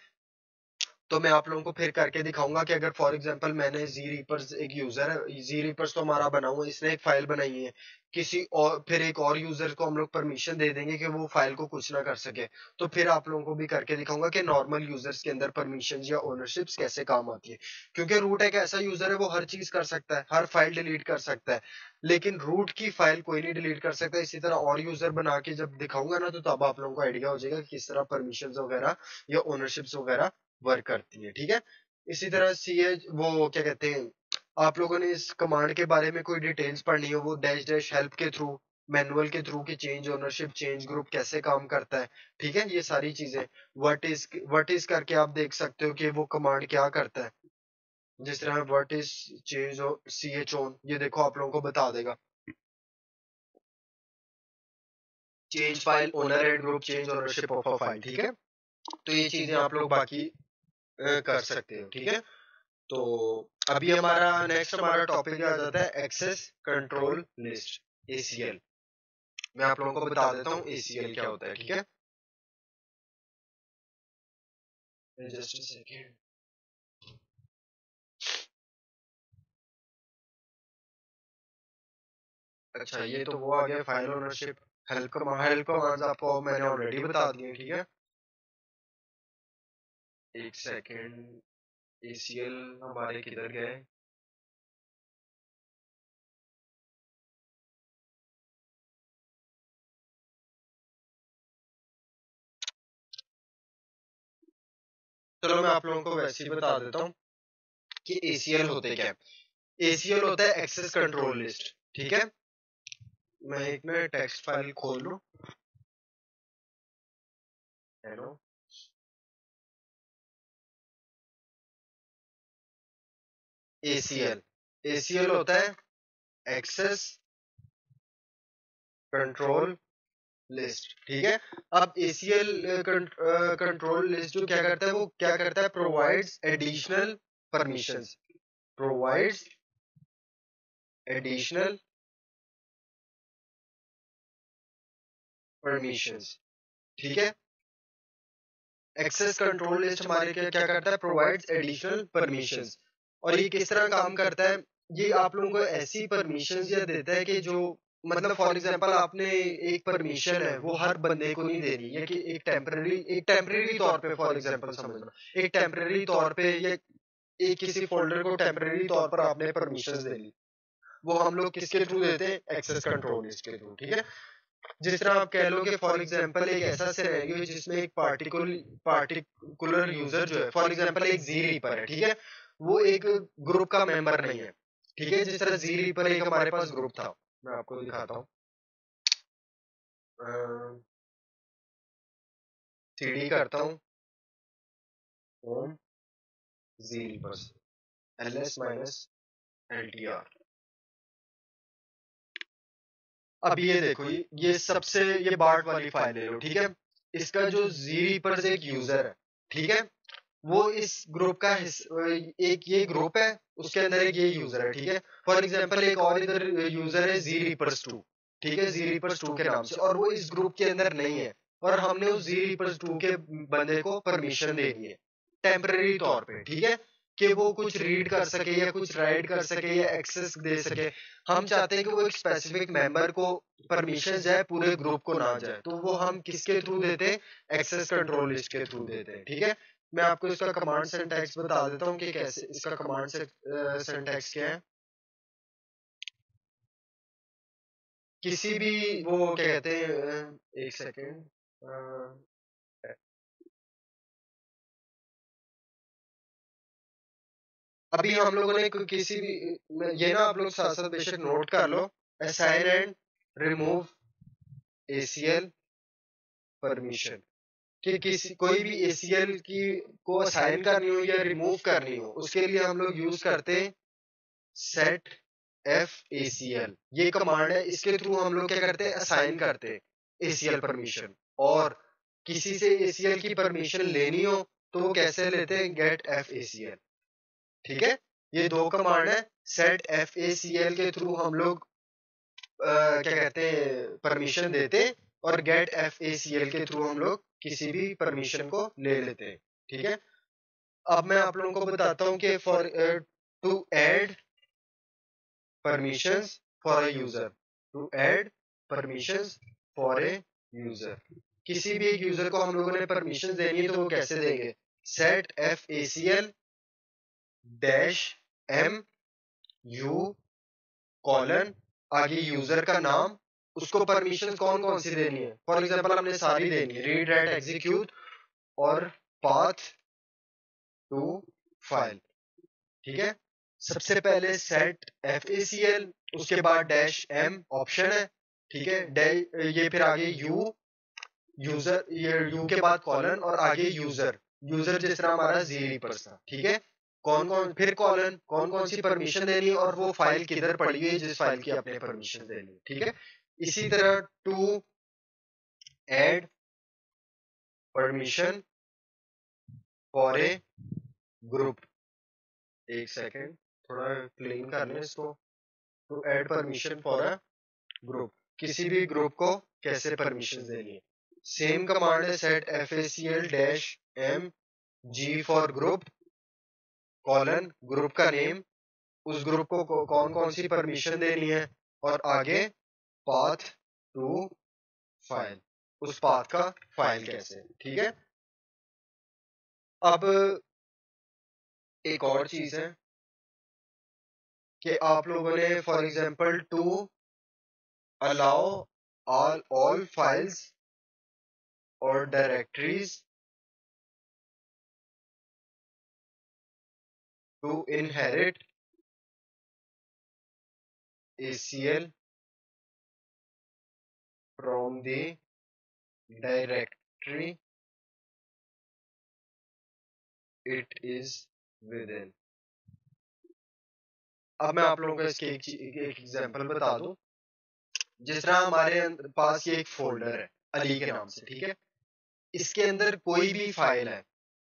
तो मैं आप लोगों को फिर करके दिखाऊंगा कि अगर फॉर एग्जांपल मैंने जी रीपर्स, एक यूजर है जी रीपर्स तो हमारा बना हुआ है, इसने एक फाइल बनाई है, किसी और फिर एक और यूजर को हम लोग परमिशन दे देंगे कि वो फाइल को कुछ ना कर सके। तो फिर आप लोगों को भी करके दिखाऊंगा कि नॉर्मल यूजर्स के अंदर परमिशन या ओनरशिप्स कैसे काम आती है। क्योंकि रूट एक ऐसा यूजर है, वो हर चीज कर सकता है, हर फाइल डिलीट कर सकता है, लेकिन रूट की फाइल कोई नहीं डिलीट कर सकता। इसी तरह और यूजर बना के जब दिखाऊंगा ना, तो तब आप लोगों को आइडिया हो जाएगा कि किस तरह परमिशन वगैरह या ओनरशिप्स वगैरह वर्क करती है, ठीक है। इसी तरह सी एच वो क्या कहते हैं, आप लोगों ने इस कमांड के बारे में कोई डिटेल्स पढ़नी हो, वो डैश डैश हेल्प के थ्रू, मैनुअल के थ्रू, कि चेंज ओनरशिप, चेंज ग्रुप कैसे काम करता है, ठीक है। ये सारी चीजें व्हाट इज करके आप देख सकते हो कि वो कमांड क्या करता है। जिस तरह what is change C H own, ये देखो आप लोगों को बता देगा change file owner and group, change ownership of a file, ठीक है। तो ये चीजें आप लोग बाकी कर सकते हो, ठीक है। तो अभी हमारा नेक्स्ट हमारा टॉपिक आ जाता है एक्सेस कंट्रोल लिस्ट, एसीएल। मैं आप लोगों को बता देता हूँ एसीएल क्या होता है, ठीक है। Just a second. अच्छा, ये तो वो आ गया फाइल ओनरशिप। हेल्प कमांड्स आपको मैंने ऑलरेडी बता दिए, ठीक है। एक सेकेंड, एसीएल हमारे किधर गए। चलो मैं आप लोगों को वैसे ही बता देता हूँ कि एसीएल होते क्या है। एसीएल होता है एक्सेस कंट्रोल लिस्ट, ठीक है। मैं एक ना टेक्स्ट फाइल खोल लूं, हेलो। एसीएल, एसीएल होता है एक्सेस कंट्रोल लिस्ट, ठीक है। अब एसीएल कंट्रोल लिस्ट जो क्या करता है, वो क्या करता है, provides additional permissions, provides additional permissions, ठीक है। एक्सेस कंट्रोल लिस्ट हमारे क्या क्या करता है, प्रोवाइड्स एडिशनल परमिशंस। और ये किस तरह काम करता है, ये आप लोगों को ऐसी परमिशंस ये देता है कि जो मतलब फॉर एग्जांपल आपने एक परमिशन है, वो हर बंदे को नहीं देनी है, कि एक टेम्परेरी तौर पे फॉर एग्जांपल समझना, एक टेम्परेरी तौर पे ये एक किसी फोल्डर को टेम्परेरी तौर पर आपने परमिशंस दे ली। वो हम लोग किसके थ्रू देते हैं, एक्सेस कंट्रोल लिस्ट के थ्रू, ठीक है। जिस तरह आप कह लो कि फॉर एग्जांपल एक ऐसा सिनेरियो है जिसमें एक पार्टिकुलर यूजर जो है, फॉर एग्जांपल एक जी रीपर है, ठीक है। वो एक ग्रुप का मेंबर नहीं है, ठीक है। जिस तरह जी रीपर एक हमारे पास ग्रुप था, मैं आपको दिखाता हूँ। सीडी करता हूँ होम जी रीपर्स ls माइनस ltr। अब ये देखो, ये सबसे ये बार्ट वाली फाइल ले लो, ठीक है। इसका जो जी रीपर्स एक यूजर है, ठीक है, वो इस ग्रुप का एक ये ग्रुप है, उसके अंदर एक ये यूजर है, ठीक है। फॉर एग्जांपल एक और इधर यूजर है जी रीपर्स 2, ठीक है, जी रीपर्स 2 के नाम से, और वो इस ग्रुप के अंदर नहीं है। और हमने उस जी रीपर्स 2 के बंदे को परमिशन देनी है टेम्परेरी तौर पे, ठीक है, कि वो कुछ रीड कर सके या कुछ राइट कर सके या एक्सेस दे सके। हम चाहते हैं कि वो एक स्पेसिफिक मेंबर को परमिशन जाए, पूरे ग्रुप को ना जाए। तो वो हम किसके थ्रू देते हैं, एक्सेस कंट्रोल लिस्ट के थ्रू देते हैं, ठीक है। मैं आपको इसका कमांड सिंटैक्स बता देता हूँ कि कैसे इसका कमांड सिंटैक्स क्या है। किसी भी वो क्या कहते हैं, एक सेकेंड, अभी हम लोगों ने किसी भी ये ना आप लोग साथ साथ बेशक नोट कर लो, assign and remove ACL permission, कि किसी कोई भी ACL की को असाइन करनी हो या रिमूव करनी हो, उसके लिए हम लोग यूज करते हैं सेट FACL। ये कमांड है, इसके थ्रू हम लोग क्या करते हैं, असाइन करते हैं ACL परमिशन। और किसी से ACL की परमिशन लेनी हो तो वो कैसे लेते हैं, गेट FACL। ठीक है, ये दो कमांड है, सेट FACL के थ्रू हम लोग क्या कहते हैं परमिशन देते हैं, और गेट FACL के थ्रू हम लोग किसी भी परमिशन को ले लेते हैं। ठीक है, अब मैं आप लोगों को बताता हूँ कि for to add permissions for a user, to add permissions for a user, किसी भी एक यूजर को हम लोगों ने परमिशन देनी है तो वो कैसे देंगे, set FACL dash M U colon आगे यूजर का नाम, उसको परमिशन कौन कौन सी देनी है, फॉर एग्जांपल हमने सारी देनी है, रीड राइट एग्जीक्यूट और पाथ टू फाइल। ठीक है, सबसे पहले सेट FACL, उसके बाद डैश M ऑप्शन है। ठीक है, ये फिर आगे यूजर, ये यू के बाद कॉलन और आगे यूजर, यूजर जिस तरह हमारा जीपर्स था। ठीक है, कौन कौन, फिर कॉलन कौन कौन सी परमिशन देनी है और वो फाइल किधर पड़ी हुई है जिस फाइल की आपने परमिशन देनी है। ठीक है, इसी तरह to add permission for a group, एक सेकेंड थोड़ा क्लीन कर लें इसको। To add permission for a group, किसी भी ग्रुप को कैसे परमिशन देनी है, सेम कमांड है, set FACL dash M G for group colon group का नेम, उस ग्रुप को कौन कौन सी परमिशन देनी है, और आगे पाथ टू फाइल, उस पाथ का फाइल कैसे। ठीक है, अब एक और चीज है कि आप लोगों ने for example to allow all files और directories to inherit ACL from the directory it is within। अब मैं आप लोगों को इसके एक एग्जांपल बता दूं। जिस तरह हमारे पास ये एक फोल्डर है अली के नाम से, ठीक है, इसके अंदर कोई भी फाइल है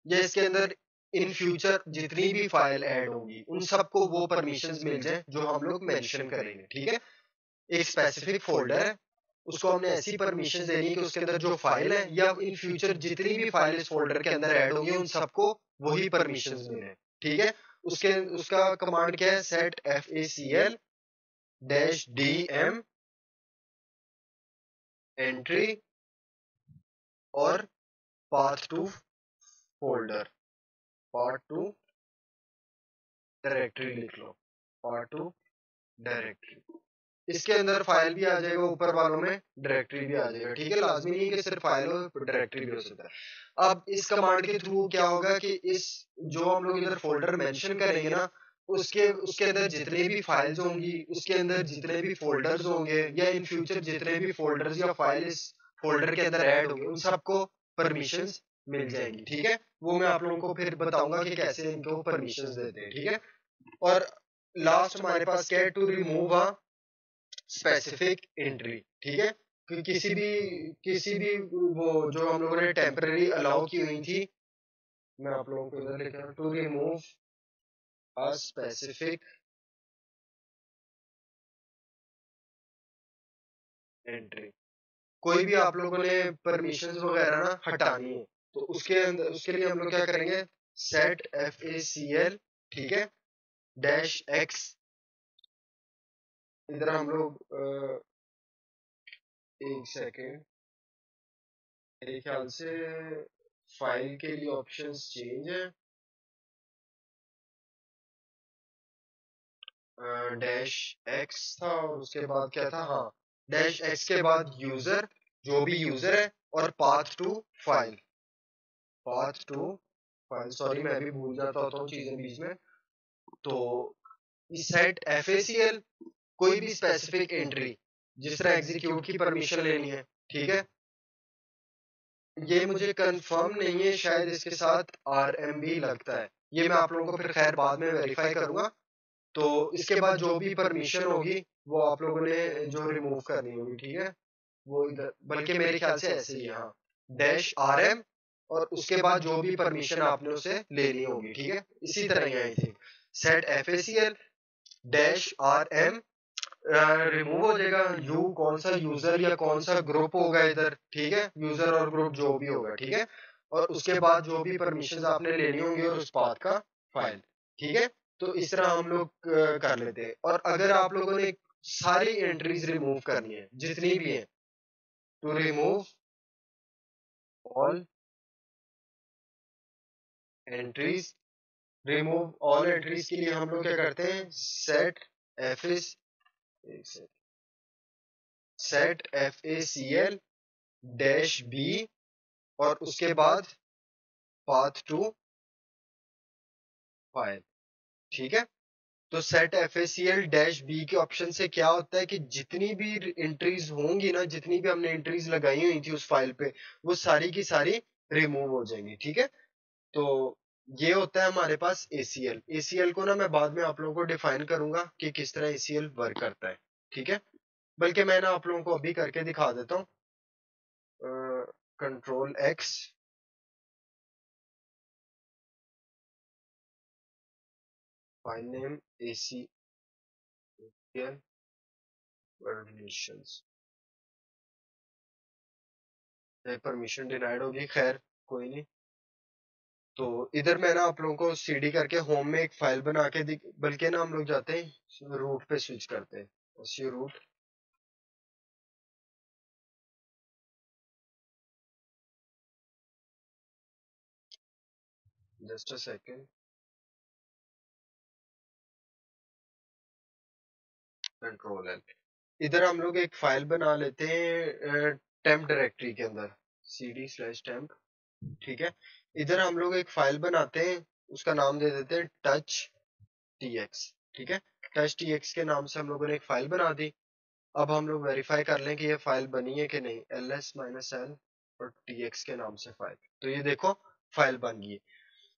या इसके अंदर इन फ्यूचर जितनी भी फाइल ऐड होंगी उन सबको वो परमिशंस मिल जाए जो हम लोग मेंशन करेंगे। ठीक है, एक स्पेसिफिक फोल्डर है, उसको हमने ऐसी परमिशन देनी है कि उसके अंदर जो फाइल है या इन फ्यूचर जितनी भी फाइल इस फोल्डर के अंदर ऐड होंगी उन सबको वही परमिशंस मिले। ठीक है, उसके उसका कमांड क्या है, set FACL dash DM entry और path to folder, part to directory लिख लो, पार्ट टू डायरेक्टरी, इसके अंदर फाइल भी आ जाएगा, ऊपर वालों में डायरेक्टरी भी आ जाएगा। ठीक है, लाजमी नहीं कि सिर्फ फाइल हो, डायरेक्टरी भी हो सकता है। अब इस कमांड के थ्रू क्या होगा कि इस जो हम लोग इधर फोल्डर मेंशन करेंगे ना, उसके उसके अंदर जितने भी फाइल्स होंगी, उसके अंदर जितने भी फोल्डर्स होंगे या इन फ्यूचर जितने भी फोल्डर्स या फाइल इस फोल्डर के अंदर ऐड होंगे उन सबको परमिशंस मिल जाएंगी। ठीक है, वो मैं आप लोगों को फिर बताऊंगा कि कैसे इनको परमिशंस देते हैं। ठीक है, और लास्ट हमारे पास क्या है, to remove a specific entry. ठीक है, कि किसी भी वो जो हम लोगों ने टेम्पररी अलाउ की हुई थी, मैं आप लोगों को इधर लिखा, to remove a specific entry, कोई भी आप लोगों ने परमिशंस वगैरह ना हटानी है तो उसके अंदर उसके लिए हम लोग क्या करेंगे, सेट FACL, ठीक है, डैश X, इधर हम लोग एक सेकेंड, मेरे ख्याल से फाइल के लिए ऑप्शंस चेंज है, डैश X था और उसके बाद क्या था, हाँ, डैश X के बाद यूजर, जो भी यूजर है, और path to file, path to file, sorry मैं भी भूल जाता होता हूँ चीजें बीच में, तो सेट FACL कोई भी स्पेसिफिक एंट्री, जिस तरह एग्जीक्यूट की परमिशन लेनी है, ठीक है। ये मुझे कंफर्म नहीं है, शायद इसके साथ RM भी लगता है, ये मैं आप लोगों को फिर खैर बाद में वेरीफाई करूंगा। तो इसके बाद जो भी परमिशन होगी वो आप लोगों ने जो रिमूव करनी होगी, ठीक है, वो इधर, बल्कि मेरे ख्याल से ऐसे ही, हाँ, -RM और उसके बाद जो भी परमिशन आपने उसे लेनी होगी, ठीक है, इसी तरह ही आई थी। सेट FACL -RM रिमूव हो जाएगा, यू कौन सा यूजर या कौन सा ग्रुप होगा इधर, ठीक है, यूजर और ग्रुप जो भी होगा, ठीक है, और उसके बाद जो भी परमिशन आपने लेनी होंगी और उस पाथ का फाइल, ठीक है। तो इस तरह हम लोग कर लेते हैं। और अगर आप लोगों ने सारी एंट्रीज रिमूव करनी है जितनी भी है, to remove all entries, remove all entries के लिए हम लोग क्या करते हैं, set FS set FACL -B और उसके बाद पाथ टू फाइल, ठीक है। तो सेट FACL -B के ऑप्शन से क्या होता है कि जितनी भी एंट्रीज होंगी ना, जितनी भी हमने एंट्रीज लगाई हुई थी उस फाइल पे, वो सारी की सारी रिमूव हो जाएंगी, ठीक है। तो ये होता है हमारे पास ACL को ना मैं बाद में आप लोगों को डिफाइन करूंगा कि किस तरह ACL वर्क करता है, ठीक है। बल्कि मैं ना आप लोगों को अभी करके दिखा देता हूँ। Ctrl+X, file name ACL permissions, permission denied होगी, खैर कोई नहीं। तो इधर मैं ना आप लोगों को CD करके होम में एक फाइल बना के बल्कि ना हम लोग जाते हैं रूट पे स्विच करते हैं, su root, just a second, Ctrl+L। इधर हम लोग एक फाइल बना लेते हैं टेम्प डायरेक्टरी के अंदर, CD/temp, ठीक है। इधर हम लोग एक फाइल बनाते हैं, उसका नाम दे देते हैं touch.txt, ठीक है। touch.txt के नाम से हम लोगों ने एक फाइल बना दी। अब हम लोग वेरीफाई कर लें कि ये फाइल बनी है कि नहीं, ls-l और tx के नाम से फाइल, तो ये देखो फाइल बन गई है।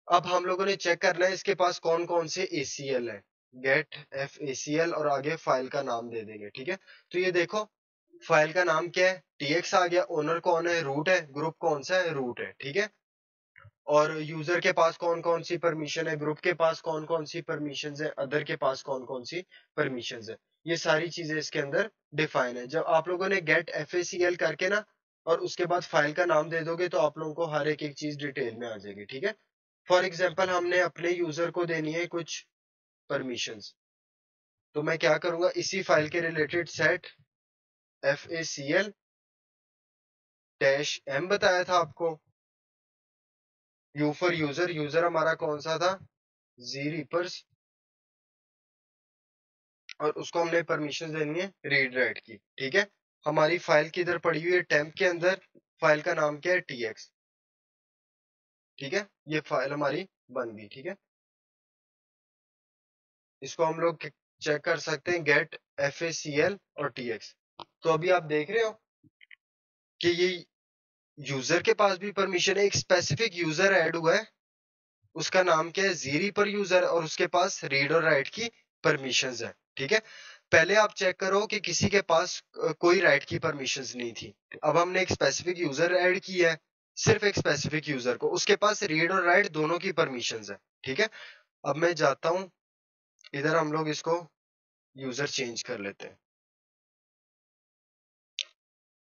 अब हम लोगों ने चेक करना है इसके पास कौन कौन से ACL है, गेट FACL और आगे फाइल का नाम दे देंगे, ठीक है। तो ये देखो फाइल का नाम क्या है, TX आ गया, ओनर कौन है, रूट है, ग्रुप कौन सा है, रूट है, ठीक है। और यूजर के पास कौन कौन सी परमिशन है, ग्रुप के पास कौन कौन सी परमिशन है, अदर के पास कौन कौन सी परमिशन है, ये सारी चीजें इसके अंदर डिफाइन है। जब आप लोगों ने गेट FACL करके ना और उसके बाद फाइल का नाम दे दोगे तो आप लोगों को हर एक एक चीज डिटेल में आ जाएगी, ठीक है। फॉर एग्जाम्पल हमने अपने यूजर को देनी है कुछ परमिशंस, तो मैं क्या करूंगा, इसी फाइल के रिलेटेड सेट FACL -M बताया था आपको, यू फॉर यूजर, यूजर हमारा कौन सा था, zReapers, और उसको हमने परमिशन देनी है रीड राइट की, ठीक है। हमारी फाइल किधर पड़ी हुई है, टेम्प के अंदर, फाइल का नाम क्या है, TX, ठीक है। ये फाइल हमारी बन गई, ठीक है। इसको हम लोग चेक कर सकते हैं गेट FACL और TX। तो अभी आप देख रहे हो कि ये यूजर के पास भी परमिशन है, एक स्पेसिफिक यूजर ऐड हुआ है, उसका नाम क्या है, zReaper यूजर, और उसके पास रीड और राइट की परमिशंस है, ठीक है। पहले आप चेक करो कि किसी के पास कोई राइट की परमिशंस नहीं थी। अब हमने एक स्पेसिफिक यूजर ऐड किया है, सिर्फ एक स्पेसिफिक यूजर को, उसके पास रीड और राइट दोनों की परमिशंस है, ठीक है। अब मैं जाता हूं, इधर हम लोग इसको यूजर चेंज कर लेते हैं,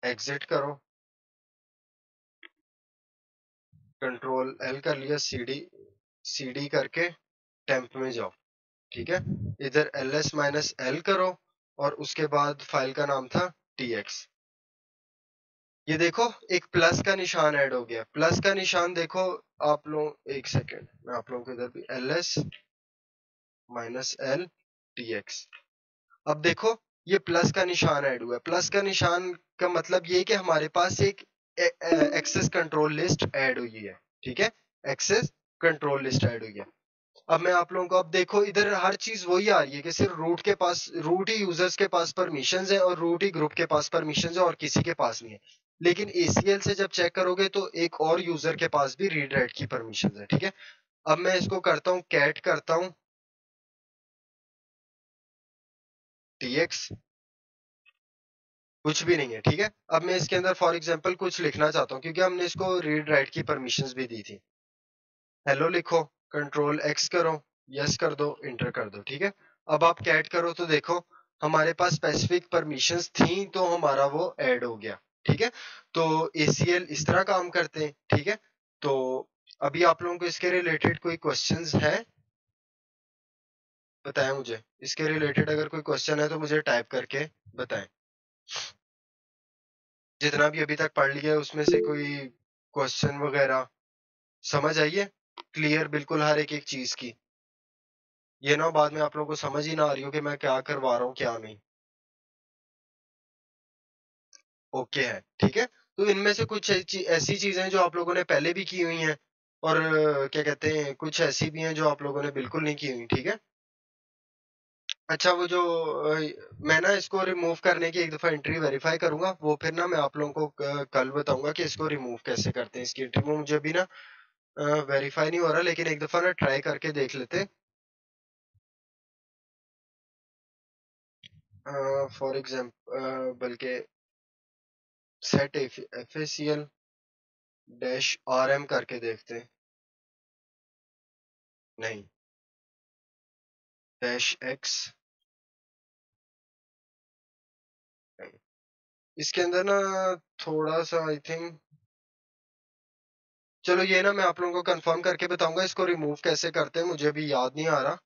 एग्जिट करो, Ctrl+L कर लिया, CD करके टेम्प में जाओ, ठीक है। इधर ls-l करो और उसके बाद फाइल का नाम था TX। ये देखो एक प्लस का निशान ऐड हो गया, प्लस का निशान देखो आप लोग, एक सेकेंड मैं आप लोगों को इधर भी ls-l TX। अब देखो ये प्लस का निशान ऐड हुआ है, प्लस का निशान का मतलब ये है कि हमारे पास एक एक्सेस कंट्रोल लिस्ट ऐड हुई है, ठीक है, एक्सेस कंट्रोल लिस्ट ऐड हुई है। अब मैं आप लोगों को, अब देखो इधर हर चीज वही आ रही है कि सिर्फ रूट ही यूजर्स के पास परमिशंस है और रूट ही ग्रुप के पास परमिशंस है और किसी के पास नहीं है। लेकिन एसीएल से जब चेक करोगे तो एक और यूजर के पास भी रीड राइट की परमिशंस है, ठीक है। अब मैं इसको करता हूँ, कैट करता हूँ टीएक्स, कुछ भी नहीं है, ठीक है। अब मैं इसके अंदर फॉर एग्जांपल कुछ लिखना चाहता हूँ क्योंकि हमने इसको रीड राइट की परमिशंस भी दी थी। हेलो लिखो, कंट्रोल एक्स करो, यस कर दो, इंटर कर दो, ठीक है। अब आप कैट करो तो देखो हमारे पास स्पेसिफिक परमिशंस थी तो हमारा वो ऐड हो गया, ठीक है। तो एसीएल इस तरह काम करते हैं, ठीक है। तो अभी आप लोगों को इसके रिलेटेड कोई क्वेश्चंस है, बताएं मुझे। इसके रिलेटेड अगर कोई क्वेश्चन है तो मुझे टाइप करके बताएं। जितना भी अभी तक पढ़ लिया है उसमें से कोई क्वेश्चन वगैरह समझ आई है, क्लियर बिल्कुल हर एक एक चीज की। ये ना बाद में आप लोगों को समझ ही ना आ रही हो कि मैं क्या करवा रहा हूँ क्या नहीं। ओके है, ठीक है। तो इनमें से कुछ ऐसी चीजें हैं जो आप लोगों ने पहले भी की हुई हैं और क्या कहते हैं कुछ ऐसी भी हैं जो आप लोगों ने बिल्कुल नहीं की हुई, ठीक है। अच्छा वो जो मैं ना इसको रिमूव करने की एक दफा एंट्री वेरीफाई करूंगा, वो फिर ना मैं आप लोगों को कल बताऊंगा कि इसको रिमूव कैसे करते हैं। इसकी एंट्री में मुझे भी ना वेरीफाई नहीं हो रहा, लेकिन एक दफा ना ट्राई करके देख लेते। फॉर एग्जाम्पल बल्कि set F A C L dash R M करके देखते हैं। नहीं, डैश एक्स, नहीं। इसके अंदर ना थोड़ा सा आई थिंक, चलो ये ना मैं आप लोगों को कंफर्म करके बताऊंगा इसको रिमूव कैसे करते हैं, मुझे भी याद नहीं आ रहा।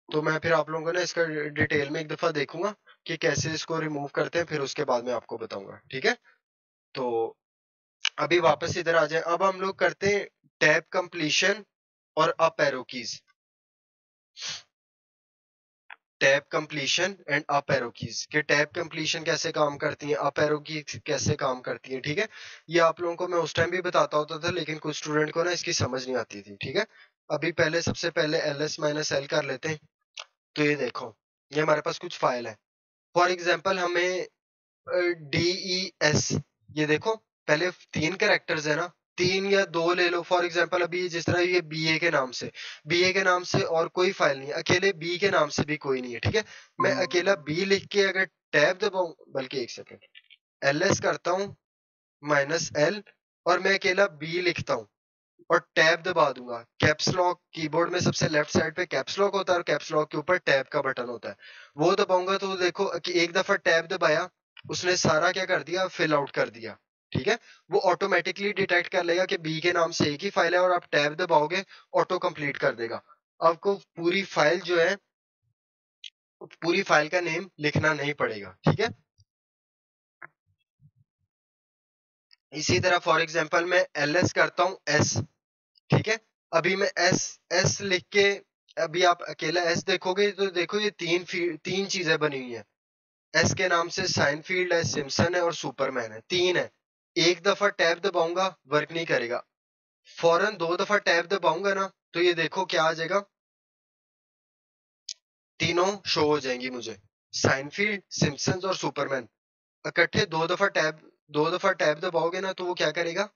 तो मैं फिर आप लोगों को ना इसका डिटेल में एक दफा देखूंगा कि कैसे इसको रिमूव करते हैं, फिर उसके बाद मैं आपको बताऊंगा, ठीक है। तो अभी वापस इधर आ जाए, अब हम लोग करते हैं टैब कंप्लीशन और up arrow keys. Tab completion and up arrow keys कि टैब कंप्लीशन कैसे काम करती है, अप एरो की कैसे काम करती है, ठीक है। ये आप लोगों को मैं उस टाइम भी बताता होता था लेकिन कुछ स्टूडेंट को ना इसकी समझ नहीं आती थी, ठीक है। अभी पहले सबसे पहले एल एस माइनस एल कर लेते हैं। तो ये देखो ये हमारे पास कुछ फाइल है। फॉर एग्जाम्पल हमें डी ई एस, ये देखो पहले 3 कैरेक्टर्स है ना, 3 या 2 ले लो। फॉर एग्जाम्पल अभी जिस तरह ये बी ए के नाम से, बी ए के नाम से और कोई फाइल नहीं है, अकेले बी के नाम से भी कोई नहीं है, ठीक है। मैं अकेला बी लिख के अगर टैब दबाऊं, बल्कि एक सेकेंड, एल एस करता हूँ माइनस एल और मैं अकेला बी लिखता हूँ और टैब दबा दूंगा। कैप्स लॉक कीबोर्ड में सबसे लेफ्ट साइड पे कैप्स लॉक होता है और कैप्स लॉक के ऊपर टैब का बटन होता है। वो दबाऊंगा तो देखो कि एक दफा टैब दबाया, उसने सारा क्या कर दिया, फिल आउट कर दिया, ठीक है। वो ऑटोमेटिकली डिटेक्ट कर लेगा कि बी के नाम से एक ही फाइल है और आप टैब दबाओगे ऑटो कंप्लीट कर देगा। आपको पूरी फाइल जो है, पूरी फाइल का नेम लिखना नहीं पड़ेगा, ठीक है। इसी तरह फॉर एग्जांपल मैं एल एस करता हूँ एस, ठीक है। अभी मैं एस एस लिख के, अभी आप अकेला एस देखोगे तो देखो ये तीन चीजें बनी हुई है। एस के नाम से साइनफील्ड है, सिम्पसन है और सुपरमैन है, तीन है। एक दफा टैब दबाऊंगा वर्क नहीं करेगा, फौरन 2 दफा टैब दबाऊंगा ना तो ये देखो क्या आ जाएगा, तीनों शो हो जाएंगी मुझे, साइनफील्ड सिम्पसन और सुपरमैन इकट्ठे। 2 दफा टैब दबाओगे ना तो वो क्या करेगा,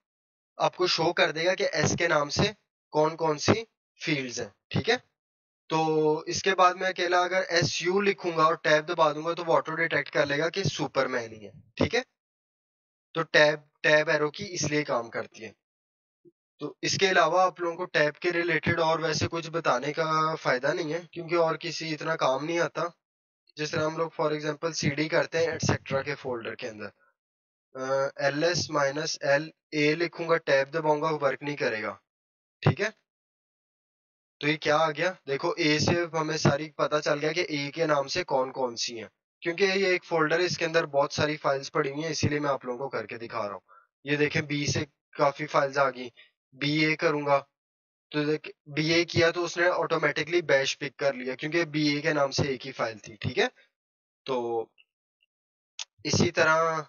आपको शो कर देगा कि एस के नाम से कौन कौन सी फील्ड्स हैं, ठीक है। तो इसके बाद मैं अकेला अगर एस यू लिखूंगा और टैब दबा दूंगा तो वो ऑटो डिटेक्ट कर लेगा कि सुपरमैन ही है, ठीक है। तो टैब टैब एरो की इसलिए काम करती है। तो इसके अलावा आप लोगों को टैब के रिलेटेड और वैसे कुछ बताने का फायदा नहीं है क्योंकि और किसी इतना काम नहीं आता। जिस तरह हम लोग फॉर एग्जांपल सीडी करते हैं एटसेट्रा के फोल्डर के अंदर, L S minus L A लिखूंगा, टैब दबाऊंगा, वर्क नहीं करेगा, ठीक है। तो ये क्या आ गया, देखो ए से हमें सारी पता चल गया कि ए के नाम से कौन कौन सी हैं, क्योंकि ये एक फोल्डर है इसके अंदर बहुत सारी फाइल्स पड़ी हुई हैं, इसीलिए मैं आप लोगों को करके दिखा रहा हूँ। ये देखें बी से काफी फाइल्स आ गई, बी ए करूंगा तो देख बी ए किया तो उसने ऑटोमेटिकली बैश पिक कर लिया क्योंकि बी ए के नाम से एक ही फाइल थी, ठीक है। तो इसी तरह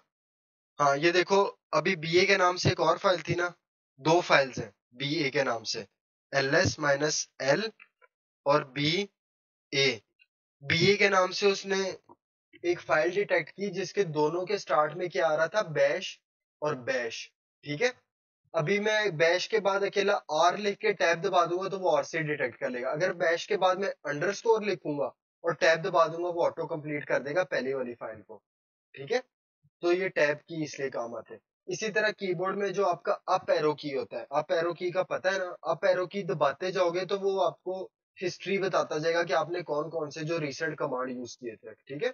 हाँ ये देखो अभी बी ए के नाम से एक और फाइल थी ना, 2 फाइल्स हैं बी ए के नाम से, एल एस माइनस एल और ए बी ए के नाम से उसने एक फाइल डिटेक्ट की जिसके दोनों के स्टार्ट में क्या आ रहा था, बैश और बैश। ठीक है, अभी मैं बैश के बाद अकेला आर लिख के टैब दबा दूंगा तो वो आर से डिटेक्ट कर लेगा। अगर बैश के बाद में अंडरस्कोर लिखूंगा और टैब दबा दूंगा वो ऑटो कंप्लीट कर देगा पहली वाली फाइल को। ठीक है, तो ये टैब की इसलिए काम आते हैं। इसी तरह कीबोर्ड में जो आपका अप एरो की होता है, अप एरो की का पता है ना, अप एरो की दबाते जाओगे तो वो आपको हिस्ट्री बताता जाएगा कि आपने कौन कौन से जो रिसेंट कमांड यूज किए थे। ठीक है,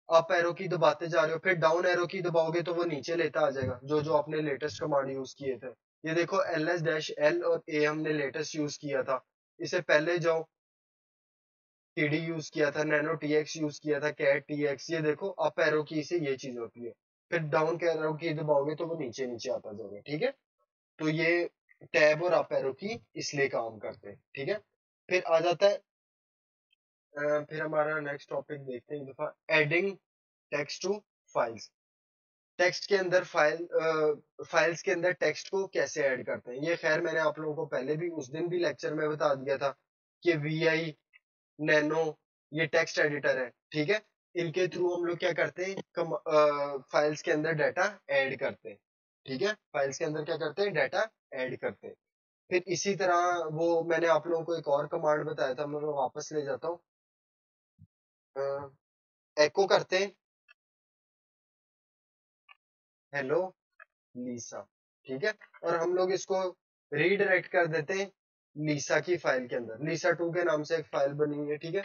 अप एरो की दबाते जा रहे हो, फिर डाउन एरो की दबाओगे तो वो नीचे लेता आ जाएगा जो जो आपने लेटेस्ट कमांड यूज किए थे। ये देखो ls डैश एल और ए हमने लेटेस्ट यूज किया था। इससे पहले जाओ, td यूज किया था, नैनो tx यूज किया था, कैट tx। ये देखो अप एरो की से ये चीज होती है। फिर डाउन के एरो की दबाओगे तो वो नीचे नीचे आता जाएगा। ठीक है, तो ये टैब और अप एरो की इसलिए काम करते हैं। ठीक है, फिर आ जाता है फिर हमारा नेक्स्ट टॉपिक देखते हैं दफा, adding text to files. Text के अंदर फाइल्स के अंदर टेक्स्ट को कैसे ऐड करते हैं। ये खैर मैंने आप लोगों को पहले भी उस दिन भी लेक्चर में बता दिया था कि वी नैनो ये टेक्स्ट एडिटर है। ठीक है, इनके थ्रू हम लोग क्या करते हैं, फाइल्स के अंदर डाटा ऐड करते हैं। ठीक है, फाइल्स के अंदर क्या करते हैं, डाटा ऐड करते हैं। फिर इसी तरह वो मैंने आप लोगों को एक और कमांड बताया था, मैं वापस ले जाता हूँ। एको करते हैं हेलो लीसा। ठीक है, और हम लोग इसको रीडायरेक्ट कर देते हैं लीसा की फाइल के अंदर। लीसा 2 के नाम से एक फाइल बनी हुई है। ठीक है,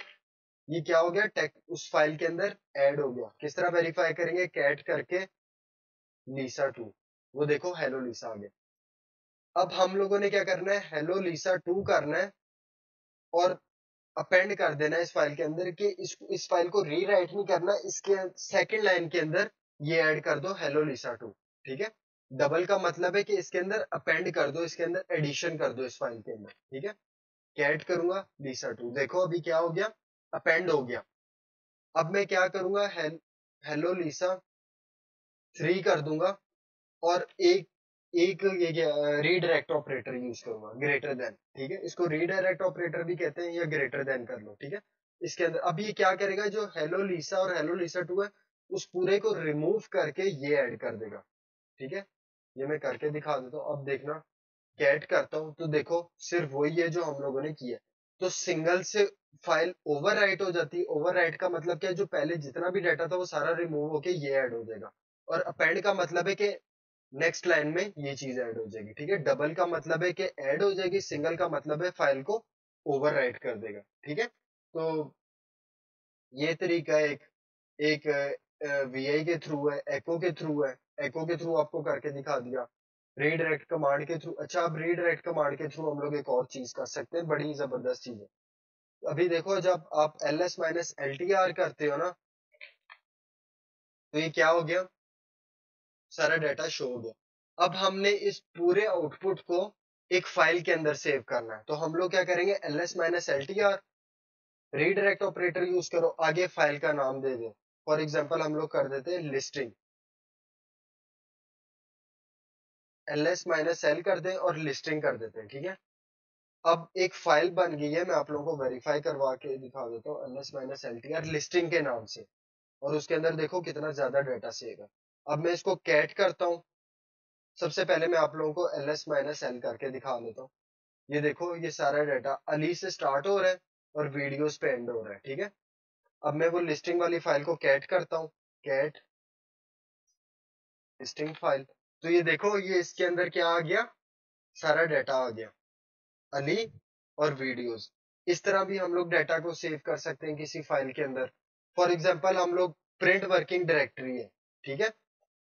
ये क्या हो गया, टेक्स्ट उस फाइल के अंदर ऐड हो गया। किस तरह वेरीफाई करेंगे, कैट करके लीसा 2, वो देखो हेलो लीसा आ गया। अब हम लोगों ने क्या करना है, हेलो लीसा 2 करना है और अपेंड कर देना है इस फाइल के अंदर कि इस फाइल को रीराइट नहीं करना, इसके सेकंड लाइन के अंदर ये ऐड कर दो हेलो लिसा 2। ठीक है, डबल का मतलब है कि इसके अंदर अपेंड कर दो, इसके अंदर एडिशन कर दो इस फाइल के अंदर। ठीक है, कैट करूंगा लिसा 2, देखो अभी क्या हो गया, अपेंड हो गया। अब मैं क्या करूंगा, हेलो लिसा 3 कर दूंगा और एक एक ये रीडायरेक्ट ऑपरेटर यूज करूंगा, ग्रेटर देन। ठीक है, इसको रीडायरेक्ट ऑपरेटर भी कहते हैं या ग्रेटर देन कर लो। ठीक है, इसके अंदर अब ये क्या करेगा, जो हेलो लीसा और हेलो लीसा 2 है उस पूरे को रिमूव करके ये ऐड कर देगा। ठीक है, ये मैं करके दिखा देता हूँ। अब देखना, कैट करता हूँ तो देखो सिर्फ वही है जो हम लोगों ने किया। तो सिंगल से फाइल ओवरराइट हो जाती है। ओवरराइट का मतलब क्या है, जो पहले जितना भी डाटा था वो सारा रिमूव होके ये ऐड हो जाएगा। और अपेंड का मतलब है कि नेक्स्ट लाइन में ये चीज ऐड हो जाएगी। ठीक है, डबल का मतलब है कि ऐड हो जाएगी, सिंगल का मतलब है फाइल को ओवरराइट कर देगा। ठीक है, तो ये तरीका एक एक वीआई के थ्रू है, एको के थ्रू है। एको के थ्रू आपको करके दिखा दिया, रीडायरेक्ट कमांड के थ्रू। अच्छा, अब रीडायरेक्ट कमांड के थ्रू हम लोग एक और चीज कर सकते हैं, बड़ी जबरदस्त चीज है। अभी देखो, जब आप ls minus L T are करते हो ना, तो ये क्या हो गया, सारा डाटा शो हो गया। अब हमने इस पूरे आउटपुट को एक फाइल के अंदर सेव करना है, तो हम लोग क्या करेंगे, ls minus L T are redirect operator use करो, आगे फाइल का नाम दे दे। फॉर एग्जाम्पल हम लोग कर देते हैं लिस्टिंग, ls माइनस एल कर दें और लिस्टिंग कर देते हैं। ठीक है, अब एक फाइल बन गई है, मैं आप लोगों को वेरीफाई करवा के दिखा देता हूँ, ls minus L T R listing के नाम से। और उसके अंदर देखो कितना ज्यादा डाटा सेव है। अब मैं इसको कैट करता हूँ। सबसे पहले मैं आप लोगों को ls माइनस एल करके दिखा देता हूँ। ये देखो, ये सारा डाटा अली से स्टार्ट हो रहा है और वीडियोस पे एंड हो रहा है। ठीक है, अब मैं वो लिस्टिंग वाली फाइल को कैट करता हूँ, कैट लिस्टिंग फाइल। तो ये देखो, ये इसके अंदर क्या आ गया, सारा डाटा आ गया, अली और वीडियोस। इस तरह भी हम लोग डाटा को सेव कर सकते हैं किसी फाइल के अंदर। फॉर एग्जांपल हम लोग प्रिंट वर्किंग डायरेक्टरी है। ठीक है,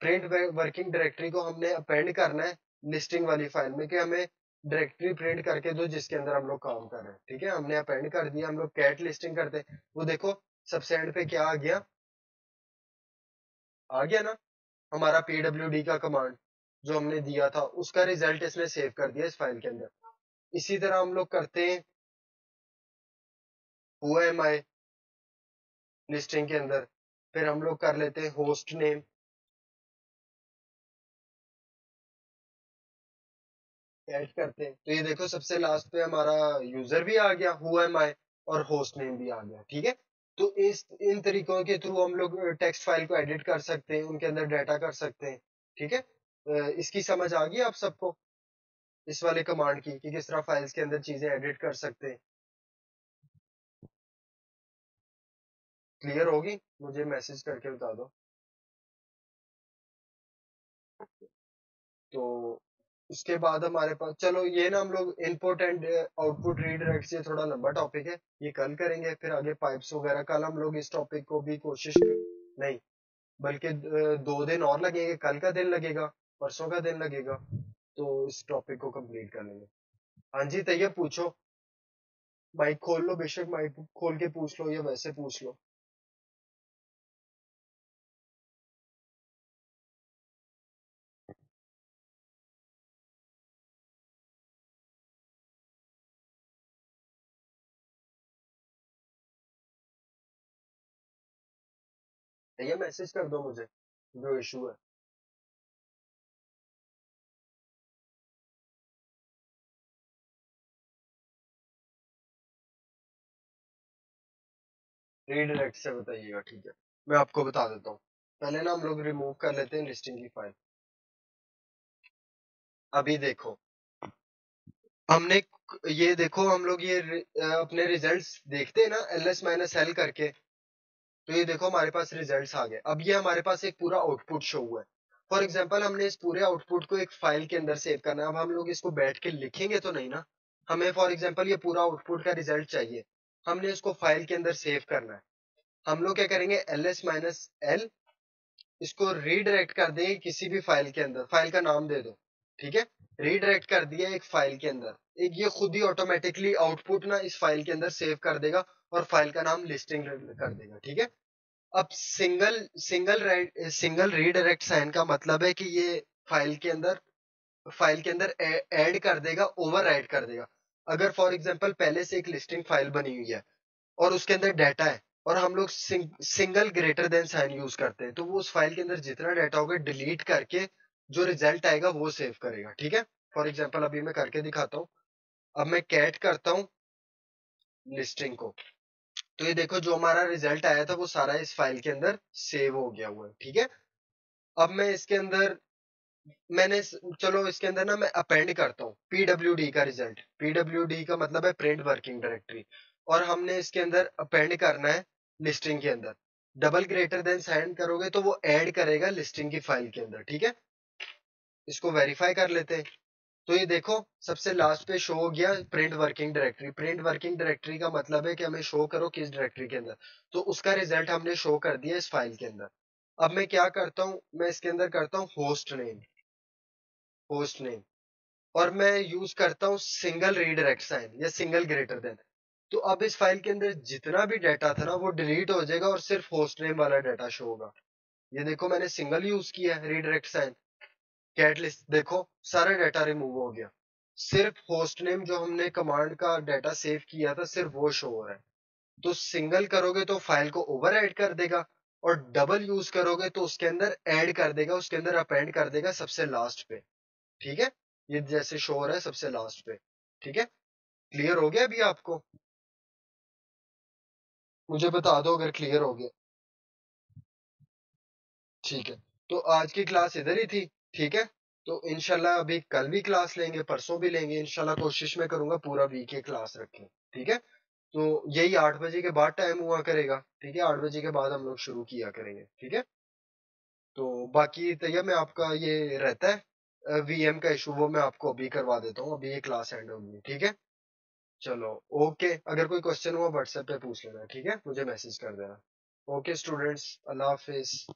प्रिंट वर्किंग डायरेक्टरी को हमने अपेंड करना है लिस्टिंग वाली फाइल में कि हमें डायरेक्टरी प्रिंट करके दो जिसके अंदर हम लोग काम कर रहे हैं। ठीक है, हमने अपेंड कर दिया, हम लोग कैट लिस्टिंग करते हैं। वो देखो सबसे एंड पे क्या आ गया ना, हमारा pwd का कमांड जो हमने दिया था उसका रिजल्ट इसने सेव कर दिया इस फाइल के अंदर। इसी तरह हम लोग करते हैं हु एम आई लिस्टिंग के अंदर, फिर हम लोग कर लेते हैं होस्ट नेम, ऐड करते हैं। तो ये देखो सबसे लास्ट पे हमारा यूजर भी आ गया हु एम आई। और होस्ट नेम भी आ गया, ठीक है। तो इस इन तरीकों के थ्रू हम लोग टेक्स्ट फाइल को एडिट कर सकते हैं, उनके अंदर डाटा कर सकते हैं, ठीक है। इसकी समझ आ गई आप सबको इस वाले कमांड की कि किस तरह फाइल्स के अंदर चीजें एडिट कर सकते हैं? क्लियर होगी? मुझे मैसेज करके बता दो। तो उसके बाद हमारे पास, चलो ये ना हम लोग इनपुट एंड आउटपुट रीडायरेक्ट से थोड़ा लंबा टॉपिक है, ये कल करेंगे। फिर आगे पाइप्स वगैरह कल हम लोग इस टॉपिक को भी नहीं, बल्कि 2 दिन और लगेंगे, कल का दिन लगेगा, परसों का दिन लगेगा, तो इस टॉपिक को कंप्लीट कर लेंगे। हाँ जी, तैयब पूछो। माइक खोल लो, बेशक माइक खोल के पूछ लो या वैसे पूछ लो। तैयब मैसेज कर दो मुझे जो इशू है। रीडायरेक्ट से बताइएगा, ठीक है। मैं आपको बता देता हूँ। पहले ना हम लोग रिमूव कर लेते हैं लिस्टिंग की फाइल। अभी देखो, हमने ये देखो, हम लोग ये अपने रिजल्ट्स देखते हैं ना, ls माइनस एल करके। तो ये देखो हमारे पास रिजल्ट्स आ गए। अब ये हमारे पास एक पूरा आउटपुट शो हुआ है। फॉर एग्जांपल हमने इस पूरे आउटपुट को एक फाइल के अंदर सेव करना है। अब हम लोग इसको बैठ के लिखेंगे तो नहीं ना। हमें फॉर एग्जांपल ये पूरा आउटपुट का रिजल्ट चाहिए, हमने इसको फाइल के अंदर सेव करना है। हम लोग क्या करेंगे, ls माइनस एल, इसको रीडायरेक्ट कर देंगे किसी भी फाइल के अंदर। फाइल का नाम दे दो, ठीक है। रीडायरेक्ट कर दिया एक फाइल के अंदर, एक ये खुद ही ऑटोमेटिकली आउटपुट ना इस फाइल के अंदर सेव कर देगा और फाइल का नाम लिस्टिंग कर देगा, ठीक है। अब सिंगल रीडायरेक्ट साइन का मतलब है कि ये फाइल के अंदर फाइल के अंदर ऐड कर देगा, ओवर राइट कर देगा। अगर फॉर एग्जांपल पहले से एक लिस्टिंग फाइल बनी हुई है और उसके अंदर डाटा है, और हम लोग single greater than sign use करते हैं, तो वो उस फाइल के अंदर जितना डाटा होगा डिलीट करके जो रिजल्ट आएगा वो सेव करेगा, ठीक है। फॉर एग्जांपल अभी मैं करके दिखाता हूँ। अब मैं कैट करता हूँ लिस्टिंग को, तो ये देखो जो हमारा रिजल्ट आया था वो सारा इस फाइल के अंदर सेव हो गया हुआ है, ठीक है। अब मैं इसके अंदर चलो इसके अंदर ना मैं अपेंड करता हूँ पीडब्ल्यूडी का रिजल्ट। पीडब्ल्यूडी का मतलब है प्रिंट वर्किंग डायरेक्टरी, और हमने इसके अंदर अपेंड करना है लिस्टिंग के अंदर। डबल ग्रेटर देन साइन करोगे तो वो ऐड करेगा लिस्टिंग की फाइल के अंदर, ठीक है। इसको वेरीफाई कर लेते हैं। तो ये देखो सबसे लास्ट पे शो हो गया print working directory. Print working directory का मतलब है कि हमें शो करो किस डायरेक्टरी के अंदर, तो उसका रिजल्ट हमने शो कर दिया इस फाइल के अंदर। अब मैं क्या करता हूँ, मैं इसके अंदर करता हूँ होस्ट नेम, और मैं यूज करता हूँ सिंगल रीडायरेक्ट साइन या सिंगल ग्रेटर देन। तो अब इस फाइल के अंदर जितना भी डाटा था ना वो डिलीट हो जाएगा और सिर्फ होस्ट नेम वाला डाटा शो होगा। ये देखो मैंने सिंगल यूज किया है रीडायरेक्ट साइन, कैट लिस्ट, देखो सारा डाटा रिमूव हो गया। सिर्फ होस्ट नेम जो हमने कमांड का डाटा सेव किया था सिर्फ वो शो हो रहा है। तो सिंगल करोगे तो फाइल को ओवर ऐड कर देगा, और डबल यूज करोगे तो उसके अंदर ऐड कर देगा, उसके अंदर अपेंड कर देगा सबसे लास्ट पे, ठीक है। ये जैसे शो हो रहा है सबसे लास्ट पे, ठीक है। क्लियर हो गया अभी आपको? मुझे बता दो अगर क्लियर हो गया। ठीक है, तो आज की क्लास इधर ही थी, ठीक है। तो इंशाल्लाह अभी कल भी क्लास लेंगे, परसों भी लेंगे इंशाल्लाह। कोशिश में करूंगा पूरा वीक की क्लास रखें, ठीक है। तो यही 8 बजे के बाद टाइम हुआ करेगा, ठीक है। 8 बजे के बाद हम लोग शुरू किया करेंगे, ठीक है। तो बाकी तैयार में आपका ये रहता है वीएम का इशू, वो मैं आपको अभी करवा देता हूँ। अभी ये क्लास एंड होगी, ठीक है। चलो, ओके। अगर कोई क्वेश्चन हुआ व्हाट्सएप पे पूछ लेना, ठीक है, मुझे मैसेज कर देना। ओके स्टूडेंट्स, अल्लाह हाफिज।